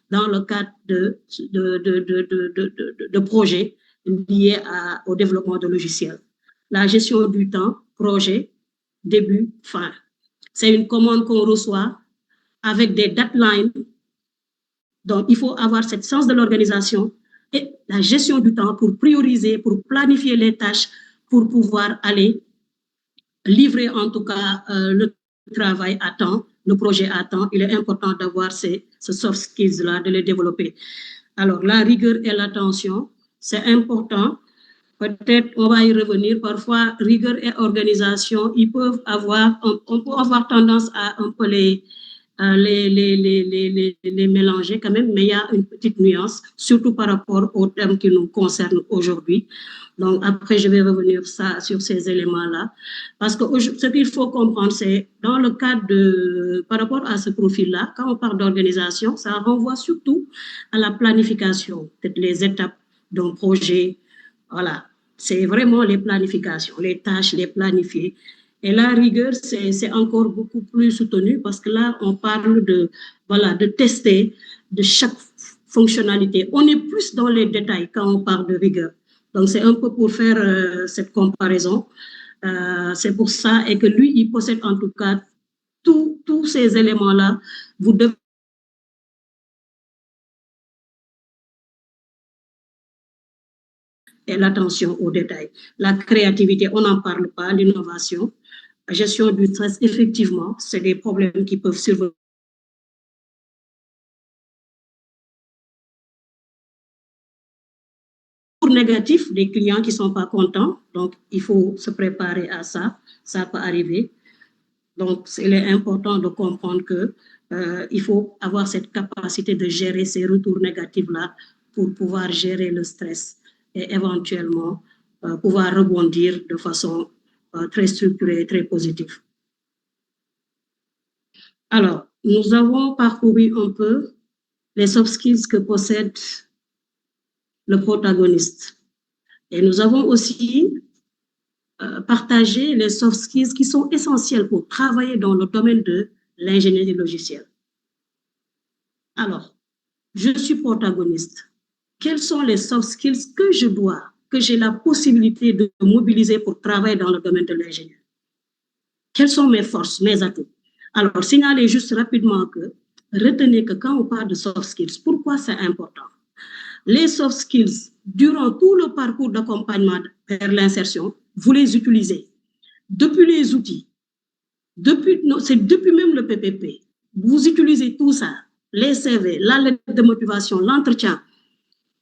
dans le cadre de projets liés au développement de logiciels. La gestion du temps, projet, début, fin. C'est une commande qu'on reçoit avec des deadlines. Donc, il faut avoir cette sens de l'organisation et la gestion du temps pour prioriser, pour planifier les tâches, pour pouvoir aller livrer en tout cas le travail à temps, le projet à temps. Il est important d'avoir ces soft skills-là, de les développer. Alors, la rigueur et l'attention, c'est important. Peut-être on va y revenir. Parfois, rigueur et organisation, on peut avoir tendance à un peu les mélanger quand même, mais il y a une petite nuance, surtout par rapport aux thèmes qui nous concernent aujourd'hui. Donc, après, je vais revenir sur ces éléments-là. Parce que ce qu'il faut comprendre, c'est dans le cadre par rapport à ce profil-là, quand on parle d'organisation, ça renvoie surtout à la planification, peut-être les étapes d'un projet. Voilà, c'est vraiment les planifications, les tâches, les planifier. Et la rigueur, c'est encore beaucoup plus soutenu parce que là, on parle de tester de chaque fonctionnalité. On est plus dans les détails quand on parle de rigueur. Donc, c'est un peu pour faire cette comparaison. C'est pour ça et que lui, il possède en tout cas tous ces éléments-là. Vous devez et l'attention aux détails. La créativité, on n'en parle pas, l'innovation. La gestion du stress, effectivement, c'est des problèmes qui peuvent survenir. Pour négatif, des clients qui ne sont pas contents, donc il faut se préparer à ça, ça peut arriver. Donc, il est important de comprendre qu'il faut avoir cette capacité de gérer ces retours négatifs-là pour pouvoir gérer le stress et éventuellement pouvoir rebondir de façon très structurée et très positive. Alors, nous avons parcouru un peu les soft skills que possède le protagoniste. Et nous avons aussi partagé les soft skills qui sont essentiels pour travailler dans le domaine de l'ingénierie logicielle. Alors, je suis protagoniste. Quels sont les soft skills que j'ai la possibilité de mobiliser pour travailler dans le domaine de l'ingénierie? Quelles sont mes forces, mes atouts? Alors, signalez juste rapidement retenez que quand on parle de soft skills, pourquoi c'est important? Les soft skills, durant tout le parcours d'accompagnement vers l'insertion, vous les utilisez. Depuis les outils, c'est depuis même le PPP, vous utilisez tout ça, les CV, la lettre de motivation, l'entretien.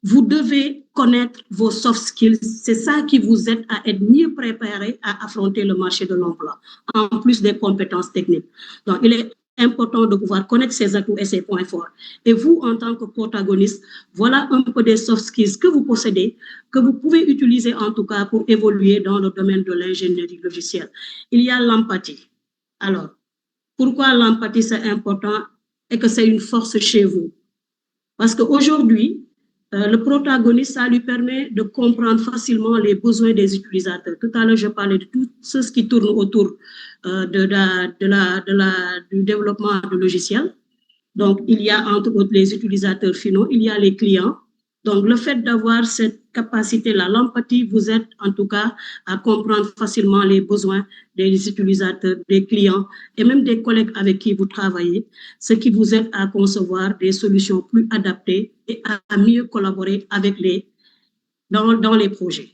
Vous devez connaître vos soft skills. C'est ça qui vous aide à être mieux préparé à affronter le marché de l'emploi, en plus des compétences techniques. Donc, il est important de pouvoir connaître ses atouts et ses points forts. Et vous, en tant que protagoniste, voilà un peu des soft skills que vous possédez, que vous pouvez utiliser en tout cas pour évoluer dans le domaine de l'ingénierie logicielle. Il y a l'empathie. Alors, pourquoi l'empathie c'est important et que c'est une force chez vous? Parce qu'aujourd'hui, le protagoniste, ça lui permet de comprendre facilement les besoins des utilisateurs. Tout à l'heure, je parlais de tout ce qui tourne autour du développement de logiciels. Donc, il y a entre autres les utilisateurs finaux, il y a les clients. Donc, le fait d'avoir cette capacité-là, l'empathie vous aide en tout cas à comprendre facilement les besoins des utilisateurs, des clients et même des collègues avec qui vous travaillez, ce qui vous aide à concevoir des solutions plus adaptées et à mieux collaborer avec dans les projets.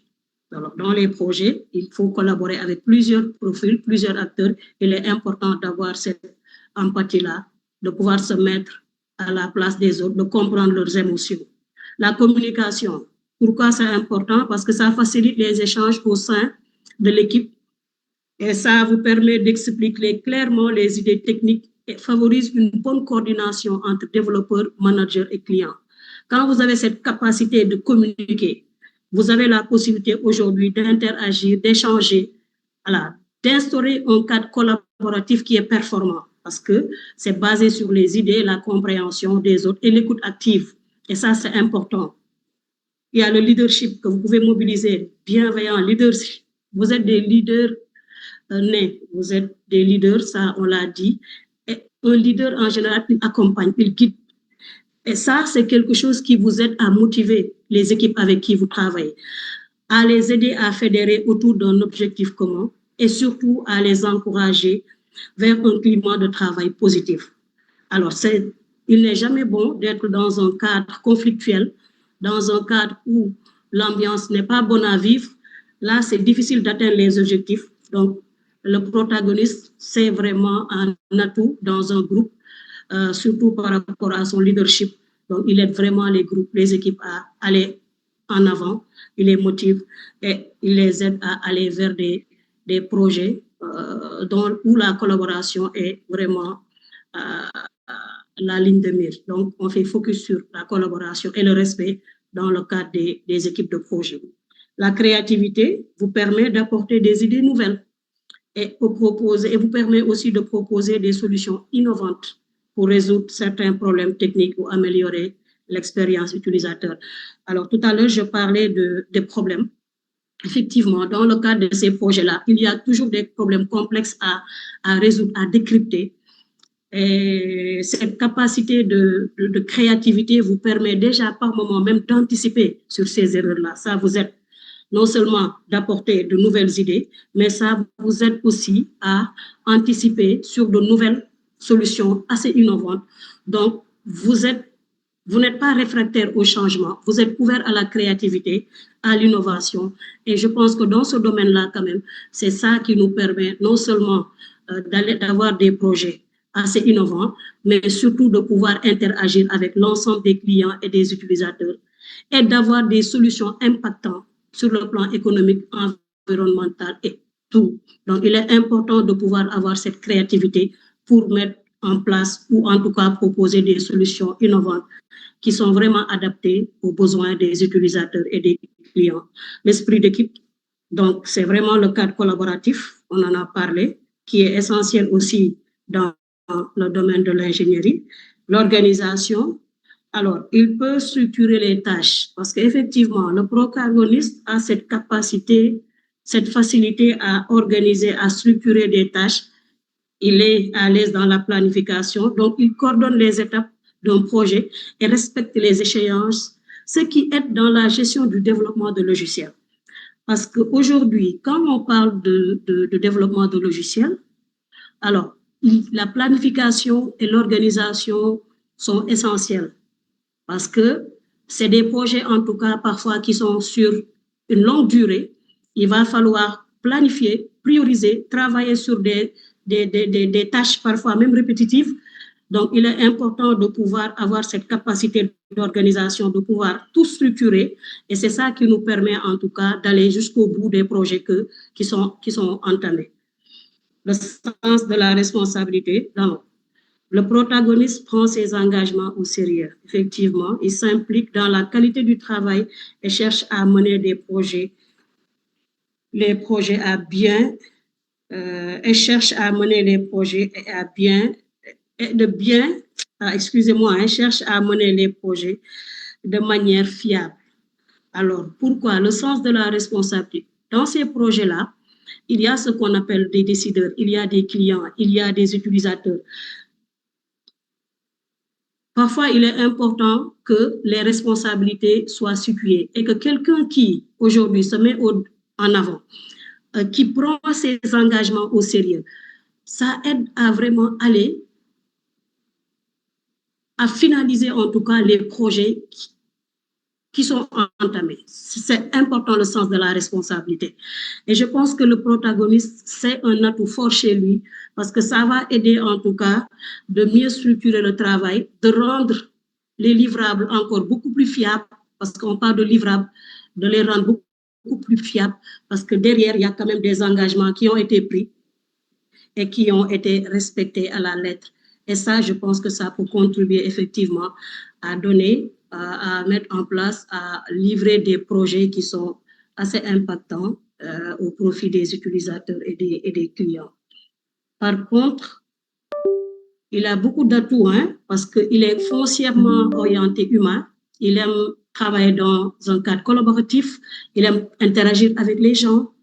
Alors, dans les projets, il faut collaborer avec plusieurs profils, plusieurs acteurs. Il est important d'avoir cette empathie-là, de pouvoir se mettre à la place des autres, de comprendre leurs émotions. La communication, pourquoi c'est important? Parce que ça facilite les échanges au sein de l'équipe et ça vous permet d'expliquer clairement les idées techniques et favorise une bonne coordination entre développeurs, managers et clients. Quand vous avez cette capacité de communiquer, vous avez la possibilité aujourd'hui d'interagir, d'échanger, voilà, d'instaurer un cadre collaboratif qui est performant parce que c'est basé sur les idées, la compréhension des autres et l'écoute active. Et ça, c'est important. Il y a le leadership que vous pouvez mobiliser, bienveillant leadership. Vous êtes des leaders nés, vous êtes des leaders, ça, on l'a dit. Et un leader, en général, il accompagne, il guide. Et ça, c'est quelque chose qui vous aide à motiver les équipes avec qui vous travaillez, à les aider à fédérer autour d'un objectif commun et surtout à les encourager vers un climat de travail positif. Alors, il n'est jamais bon d'être dans un cadre conflictuel, dans un cadre où l'ambiance n'est pas bonne à vivre. Là, c'est difficile d'atteindre les objectifs. Donc, le protagoniste, c'est vraiment un atout dans un groupe, surtout par rapport à son leadership. Donc, il aide vraiment les groupes, les équipes à aller en avant. Il les motive et il les aide à aller vers des projets où la collaboration est vraiment la ligne de mire. Donc, on fait focus sur la collaboration et le respect dans le cadre des équipes de projet. La créativité vous permet d'apporter des idées nouvelles et vous permet aussi de proposer des solutions innovantes pour résoudre certains problèmes techniques ou améliorer l'expérience utilisateur. Alors, tout à l'heure, je parlais des problèmes. Effectivement, dans le cadre de ces projets-là, il y a toujours des problèmes complexes à résoudre, à décrypter. Et cette capacité de créativité vous permet déjà par moment même d'anticiper sur ces erreurs-là. Ça vous aide non seulement d'apporter de nouvelles idées, mais ça vous aide aussi à anticiper sur de nouvelles solutions assez innovantes. Donc, vous n'êtes pas réfractaire au changement, vous êtes ouvert à la créativité, à l'innovation. Et je pense que dans ce domaine-là, quand même, c'est ça qui nous permet non seulement d'avoir des projets assez innovants, mais surtout de pouvoir interagir avec l'ensemble des clients et des utilisateurs et d'avoir des solutions impactantes sur le plan économique, environnemental et tout. Donc, il est important de pouvoir avoir cette créativité pour mettre en place ou en tout cas proposer des solutions innovantes qui sont vraiment adaptées aux besoins des utilisateurs et des clients. L'esprit d'équipe, donc, c'est vraiment le cadre collaboratif, on en a parlé, qui est essentiel aussi dans le domaine de l'ingénierie. L'organisation, alors, il peut structurer les tâches parce qu'effectivement, le protagoniste a cette capacité, cette facilité à organiser, à structurer des tâches. Il est à l'aise dans la planification, donc il coordonne les étapes d'un projet et respecte les échéances, ce qui aide dans la gestion du développement de logiciels. Parce qu'aujourd'hui, quand on parle de développement de logiciels, alors, la planification et l'organisation sont essentielles parce que c'est des projets, en tout cas, parfois qui sont sur une longue durée. Il va falloir planifier, prioriser, travailler sur des tâches parfois même répétitives. Donc, il est important de pouvoir avoir cette capacité d'organisation, de pouvoir tout structurer. Et c'est ça qui nous permet, en tout cas, d'aller jusqu'au bout des projets qui sont entamés. Le sens de la responsabilité. Le protagoniste prend ses engagements au sérieux. Effectivement, il s'implique dans la qualité du travail et cherche à mener les projets à bien, et cherche à mener les projets à bien, cherche à mener les projets de manière fiable. Alors, pourquoi? Le sens de la responsabilité. Dans ces projets-là, il y a ce qu'on appelle des décideurs, il y a des clients, il y a des utilisateurs. Parfois, il est important que les responsabilités soient situées et que quelqu'un qui, aujourd'hui, se met en avant, qui prend ses engagements au sérieux, ça aide à vraiment aller à finaliser en tout cas les projets qui sont entamés. C'est important le sens de la responsabilité. Et je pense que le protagoniste, c'est un atout fort chez lui parce que ça va aider en tout cas de mieux structurer le travail, de rendre les livrables encore beaucoup plus fiables, parce qu'on parle de livrables, de les rendre beaucoup plus fiables, parce que derrière, il y a quand même des engagements qui ont été pris et qui ont été respectés à la lettre. Et ça, je pense que ça peut contribuer effectivement à donner, à mettre en place, à livrer des projets qui sont assez impactants au profit des utilisateurs et des clients. Par contre, il a beaucoup d'atouts, parce qu'il est foncièrement orienté humain. Il aime travailler dans un cadre collaboratif. Il aime interagir avec les gens.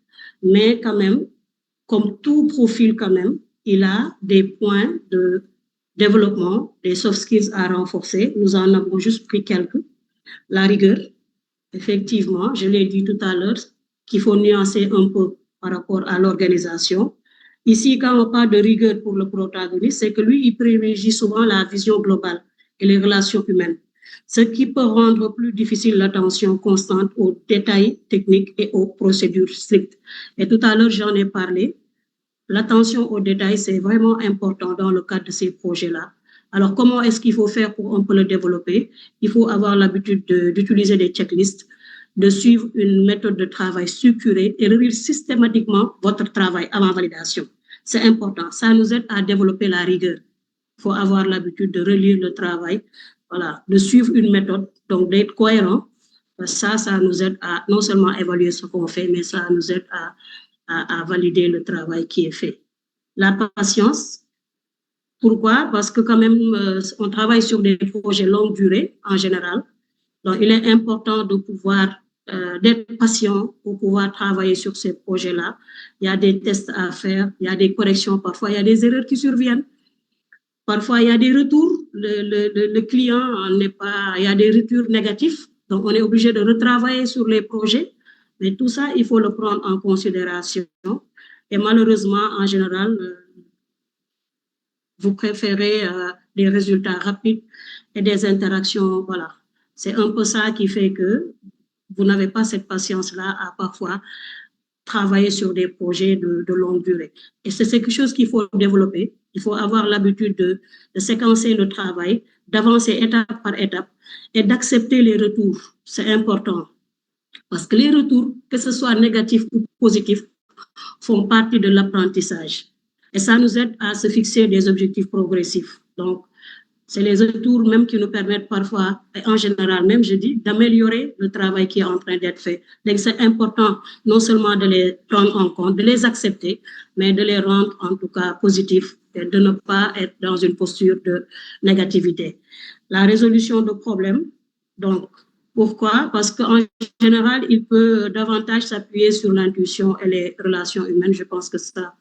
Mais quand même, comme tout profil quand même, il a des points de développement, des soft skills à renforcer. Nous en avons juste pris quelques. La rigueur, effectivement, je l'ai dit tout à l'heure, qu'il faut nuancer un peu par rapport à l'organisation. Ici, quand on parle de rigueur pour le protagoniste, c'est que lui, il privilégie souvent la vision globale et les relations humaines, ce qui peut rendre plus difficile l'attention constante aux détails techniques et aux procédures strictes. Et tout à l'heure, j'en ai parlé. L'attention aux détails, c'est vraiment important dans le cadre de ces projets-là. Alors, comment est-ce qu'il faut faire pour un peu le développer? Il faut avoir l'habitude d'utiliser des checklists, de suivre une méthode de travail structurée et relire systématiquement votre travail avant validation. C'est important. Ça nous aide à développer la rigueur. Il faut avoir l'habitude de relire le travail, voilà, de suivre une méthode, donc d'être cohérent. Ça nous aide à non seulement évaluer ce qu'on fait, mais ça nous aide à valider le travail qui est fait. La patience. Pourquoi? Parce que quand même, on travaille sur des projets longue durée en général. Donc, il est important de pouvoir d'être patient pour pouvoir travailler sur ces projets-là. Il y a des tests à faire, il y a des corrections, parfois il y a des erreurs qui surviennent. Parfois, il y a des retours. Le client n'est pas... Il y a des retours négatifs. Donc, on est obligé de retravailler sur les projets. Mais tout ça, il faut le prendre en considération. Et malheureusement, en général, vous préférez des résultats rapides et des interactions. Voilà. C'est un peu ça qui fait que vous n'avez pas cette patience-là à parfois travailler sur des projets de longue durée. Et c'est quelque chose qu'il faut développer. Il faut avoir l'habitude de séquencer le travail, d'avancer étape par étape et d'accepter les retours. C'est important. Parce que les retours, que ce soit négatifs ou positifs, font partie de l'apprentissage. Et ça nous aide à se fixer des objectifs progressifs. Donc, c'est les retours même qui nous permettent parfois, et en général même, je dis, d'améliorer le travail qui est en train d'être fait. Donc, c'est important non seulement de les prendre en compte, de les accepter, mais de les rendre en tout cas positifs et de ne pas être dans une posture de négativité. La résolution de problèmes, donc, pourquoi? Parce qu'en général, il peut davantage s'appuyer sur l'intuition et les relations humaines. Je pense que ça,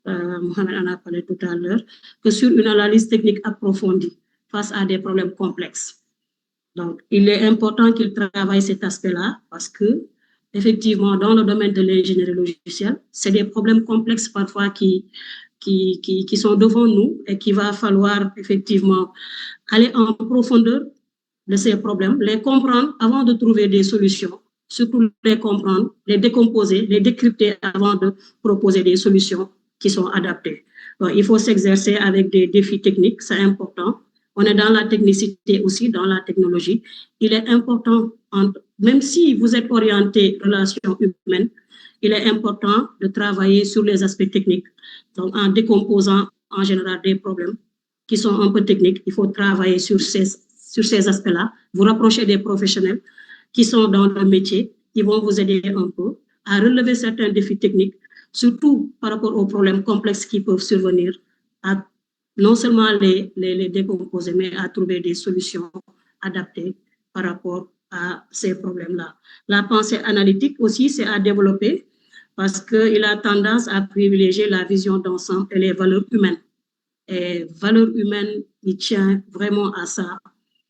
Mohamed en a parlé tout à l'heure, que sur une analyse technique approfondie face à des problèmes complexes. Donc, il est important qu'il travaille cet aspect-là parce que, effectivement, dans le domaine de l'ingénierie logicielle, c'est des problèmes complexes parfois qui sont devant nous et qu'il va falloir effectivement aller en profondeur de ces problèmes, les comprendre avant de trouver des solutions, surtout les comprendre, les décomposer, les décrypter avant de proposer des solutions qui sont adaptées. Donc, il faut s'exercer avec des défis techniques, c'est important. On est dans la technicité aussi, dans la technologie. Il est important, même si vous êtes orienté relations humaines, il est important de travailler sur les aspects techniques, donc en décomposant en général des problèmes qui sont un peu techniques. Il faut travailler sur ces aspects-là, vous rapprocher des professionnels qui sont dans le métier, qui vont vous aider un peu à relever certains défis techniques, surtout par rapport aux problèmes complexes qui peuvent survenir, à non seulement les décomposer, mais à trouver des solutions adaptées par rapport à ces problèmes-là. La pensée analytique aussi, c'est à développer parce qu'il a tendance à privilégier la vision d'ensemble et les valeurs humaines. Et valeurs humaines, il tient vraiment à ça.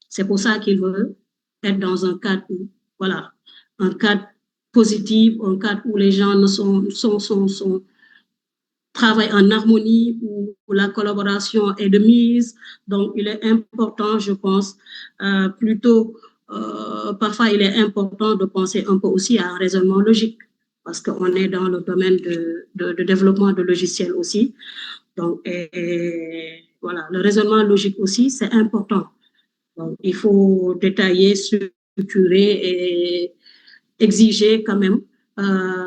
C'est pour ça qu'il veut être dans un cadre où, voilà, un cadre positif, un cadre où les gens travaillent en harmonie, où la collaboration est de mise. Donc, il est important, je pense, parfois il est important de penser un peu aussi à un raisonnement logique, parce qu'on est dans le domaine de développement de logiciels aussi. Donc, voilà, le raisonnement logique aussi, c'est important. Donc, il faut détailler, structurer et exiger quand même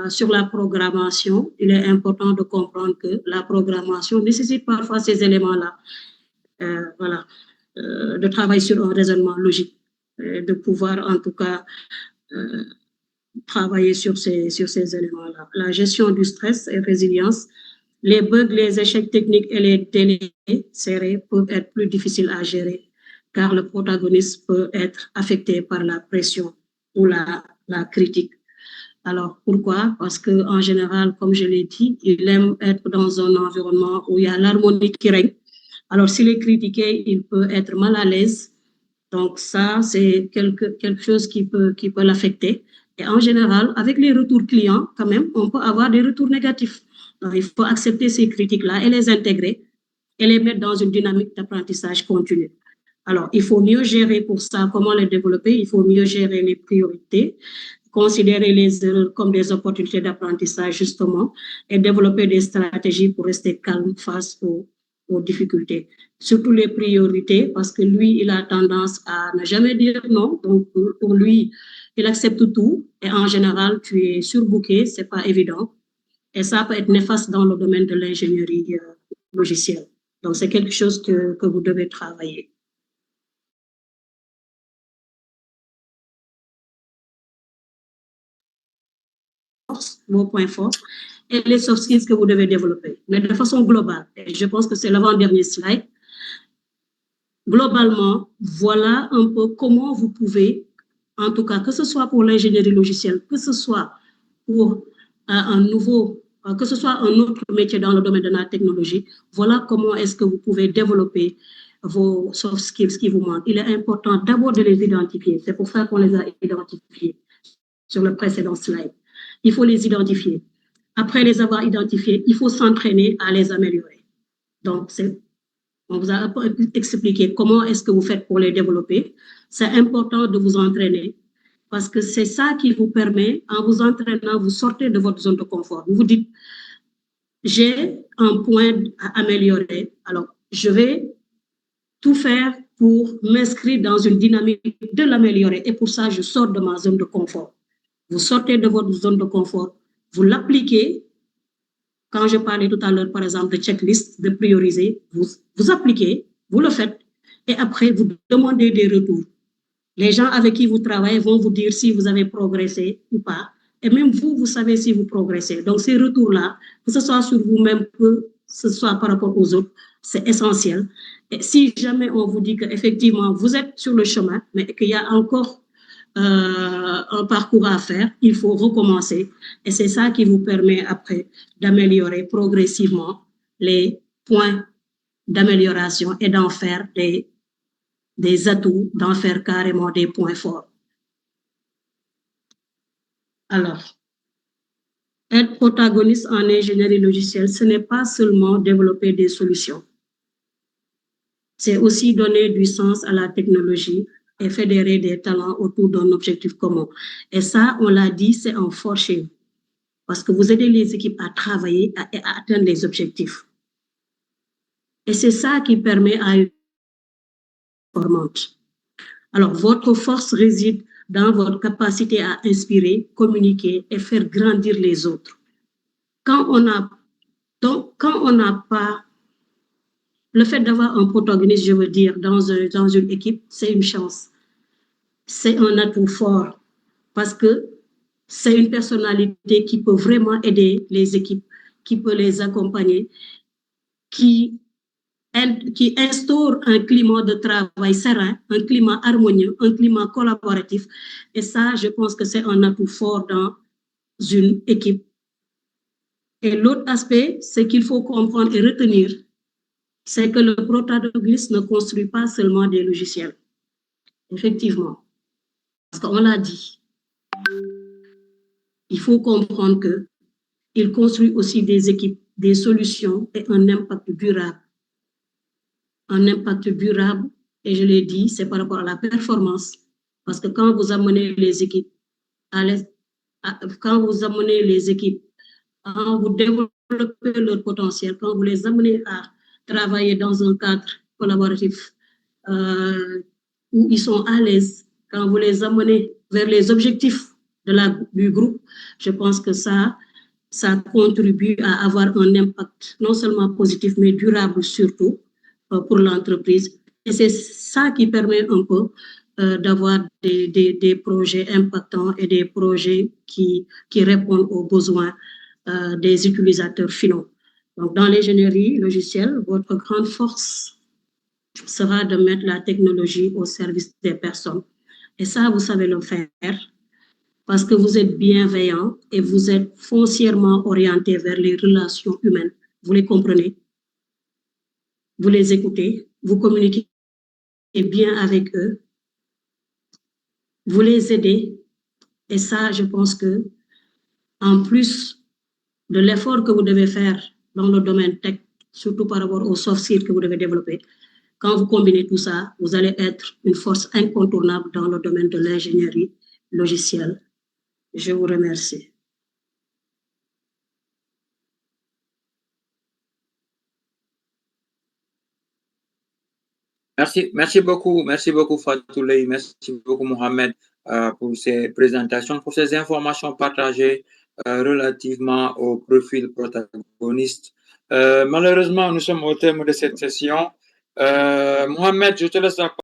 sur la programmation. Il est important de comprendre que la programmation nécessite parfois ces éléments-là. Voilà, de travailler sur un raisonnement logique, de pouvoir en tout cas travailler sur ces éléments-là. La gestion du stress et résilience, les bugs, les échecs techniques et les délais serrés peuvent être plus difficiles à gérer car le protagoniste peut être affecté par la pression ou la critique. Alors, pourquoi? Parce qu'en général, comme je l'ai dit, il aime être dans un environnement où il y a l'harmonie qui règne. Alors, s'il est critiqué, il peut être mal à l'aise. Donc, ça, c'est quelque chose qui peut l'affecter. Et en général, avec les retours clients, quand même, on peut avoir des retours négatifs. Donc, il faut accepter ces critiques-là et les intégrer et les mettre dans une dynamique d'apprentissage continu. Alors, il faut mieux gérer pour ça, comment les développer, il faut mieux gérer les priorités, considérer les erreurs comme des opportunités d'apprentissage, justement, et développer des stratégies pour rester calme face aux difficultés. Surtout les priorités, parce que lui, il a tendance à ne jamais dire non. Donc, pour lui, il accepte tout. Et en général, tu es surbooké, ce n'est pas évident. Et ça peut être néfaste dans le domaine de l'ingénierie logicielle. Donc, c'est quelque chose que vous devez travailler. Vos points forts et les soft skills que vous devez développer, mais de façon globale. Et je pense que c'est l'avant-dernier slide. Globalement, voilà un peu comment vous pouvez, en tout cas, que ce soit pour l'ingénierie logicielle, que ce soit pour que ce soit un autre métier dans le domaine de la technologie, voilà comment est-ce que vous pouvez développer vos soft skills qui vous manquent. Il est important d'abord de les identifier. C'est pour ça qu'on les a identifiés sur le précédent slide. Il faut les identifier. Après les avoir identifiés, il faut s'entraîner à les améliorer. Donc, on vous a expliqué comment est-ce que vous faites pour les développer. C'est important de vous entraîner parce que c'est ça qui vous permet, en vous entraînant, vous sortez de votre zone de confort. Vous vous dites, j'ai un point à améliorer, alors je vais tout faire pour m'inscrire dans une dynamique de l'améliorer. Et pour ça, je sors de ma zone de confort. Vous sortez de votre zone de confort, vous l'appliquez. Quand je parlais tout à l'heure, par exemple, de checklist, de prioriser, vous appliquez, vous le faites, et après, vous demandez des retours. Les gens avec qui vous travaillez vont vous dire si vous avez progressé ou pas. Et même vous, vous savez si vous progressez. Donc, ces retours-là, que ce soit sur vous-même, que ce soit par rapport aux autres, c'est essentiel. Et si jamais on vous dit qu'effectivement, vous êtes sur le chemin, mais qu'il y a encore un parcours à faire, il faut recommencer. Et c'est ça qui vous permet après d'améliorer progressivement les points d'amélioration et d'en faire des atouts, d'en faire carrément des points forts. Alors, être protagoniste en ingénierie logicielle, ce n'est pas seulement développer des solutions. C'est aussi donner du sens à la technologie et fédérer des talents autour d'un objectif commun. Et ça, on l'a dit, c'est un fort chez vous. Parce que vous aidez les équipes à travailler et à atteindre les objectifs. Et c'est ça qui permet à une performance. Alors, votre force réside dans votre capacité à inspirer, communiquer et faire grandir les autres. Quand on n'a pas le fait d'avoir un protagoniste, je veux dire, dans une équipe, c'est une chance. C'est un atout fort parce que c'est une personnalité qui peut vraiment aider les équipes, qui peut les accompagner, qui instaure un climat de travail serein, un climat harmonieux, un climat collaboratif. Et ça, je pense que c'est un atout fort dans une équipe. Et l'autre aspect, c'est qu'il faut comprendre et retenir, c'est que le protagoniste ne construit pas seulement des logiciels. Effectivement, parce qu'on l'a dit, il faut comprendre qu'il construit aussi des équipes, des solutions et un impact durable. Un impact durable, et je l'ai dit, c'est par rapport à la performance. Parce que quand vous amenez les équipes quand vous développez leur potentiel, quand vous les amenez à travailler dans un cadre collaboratif où ils sont à l'aise, quand vous les amenez vers les objectifs du groupe, je pense que ça contribue à avoir un impact non seulement positif, mais durable surtout pour l'entreprise. Et c'est ça qui permet un peu d'avoir des projets impactants et des projets qui répondent aux besoins des utilisateurs finaux. Donc, dans l'ingénierie logicielle, votre grande force sera de mettre la technologie au service des personnes. Et ça, vous savez le faire parce que vous êtes bienveillant et vous êtes foncièrement orienté vers les relations humaines. Vous les comprenez, vous les écoutez, vous communiquez bien avec eux, vous les aidez. Et ça, je pense que en plus de l'effort que vous devez faire dans le domaine tech, surtout par rapport aux soft skills que vous devez développer, quand vous combinez tout ça, vous allez être une force incontournable dans le domaine de l'ingénierie logicielle. Je vous remercie. Merci beaucoup Fatoulay, merci beaucoup Mohamed pour ces présentations, pour ces informations partagées relativement au profil protagoniste. Malheureusement, nous sommes au terme de cette session. Mohamed, je te laisse la parole.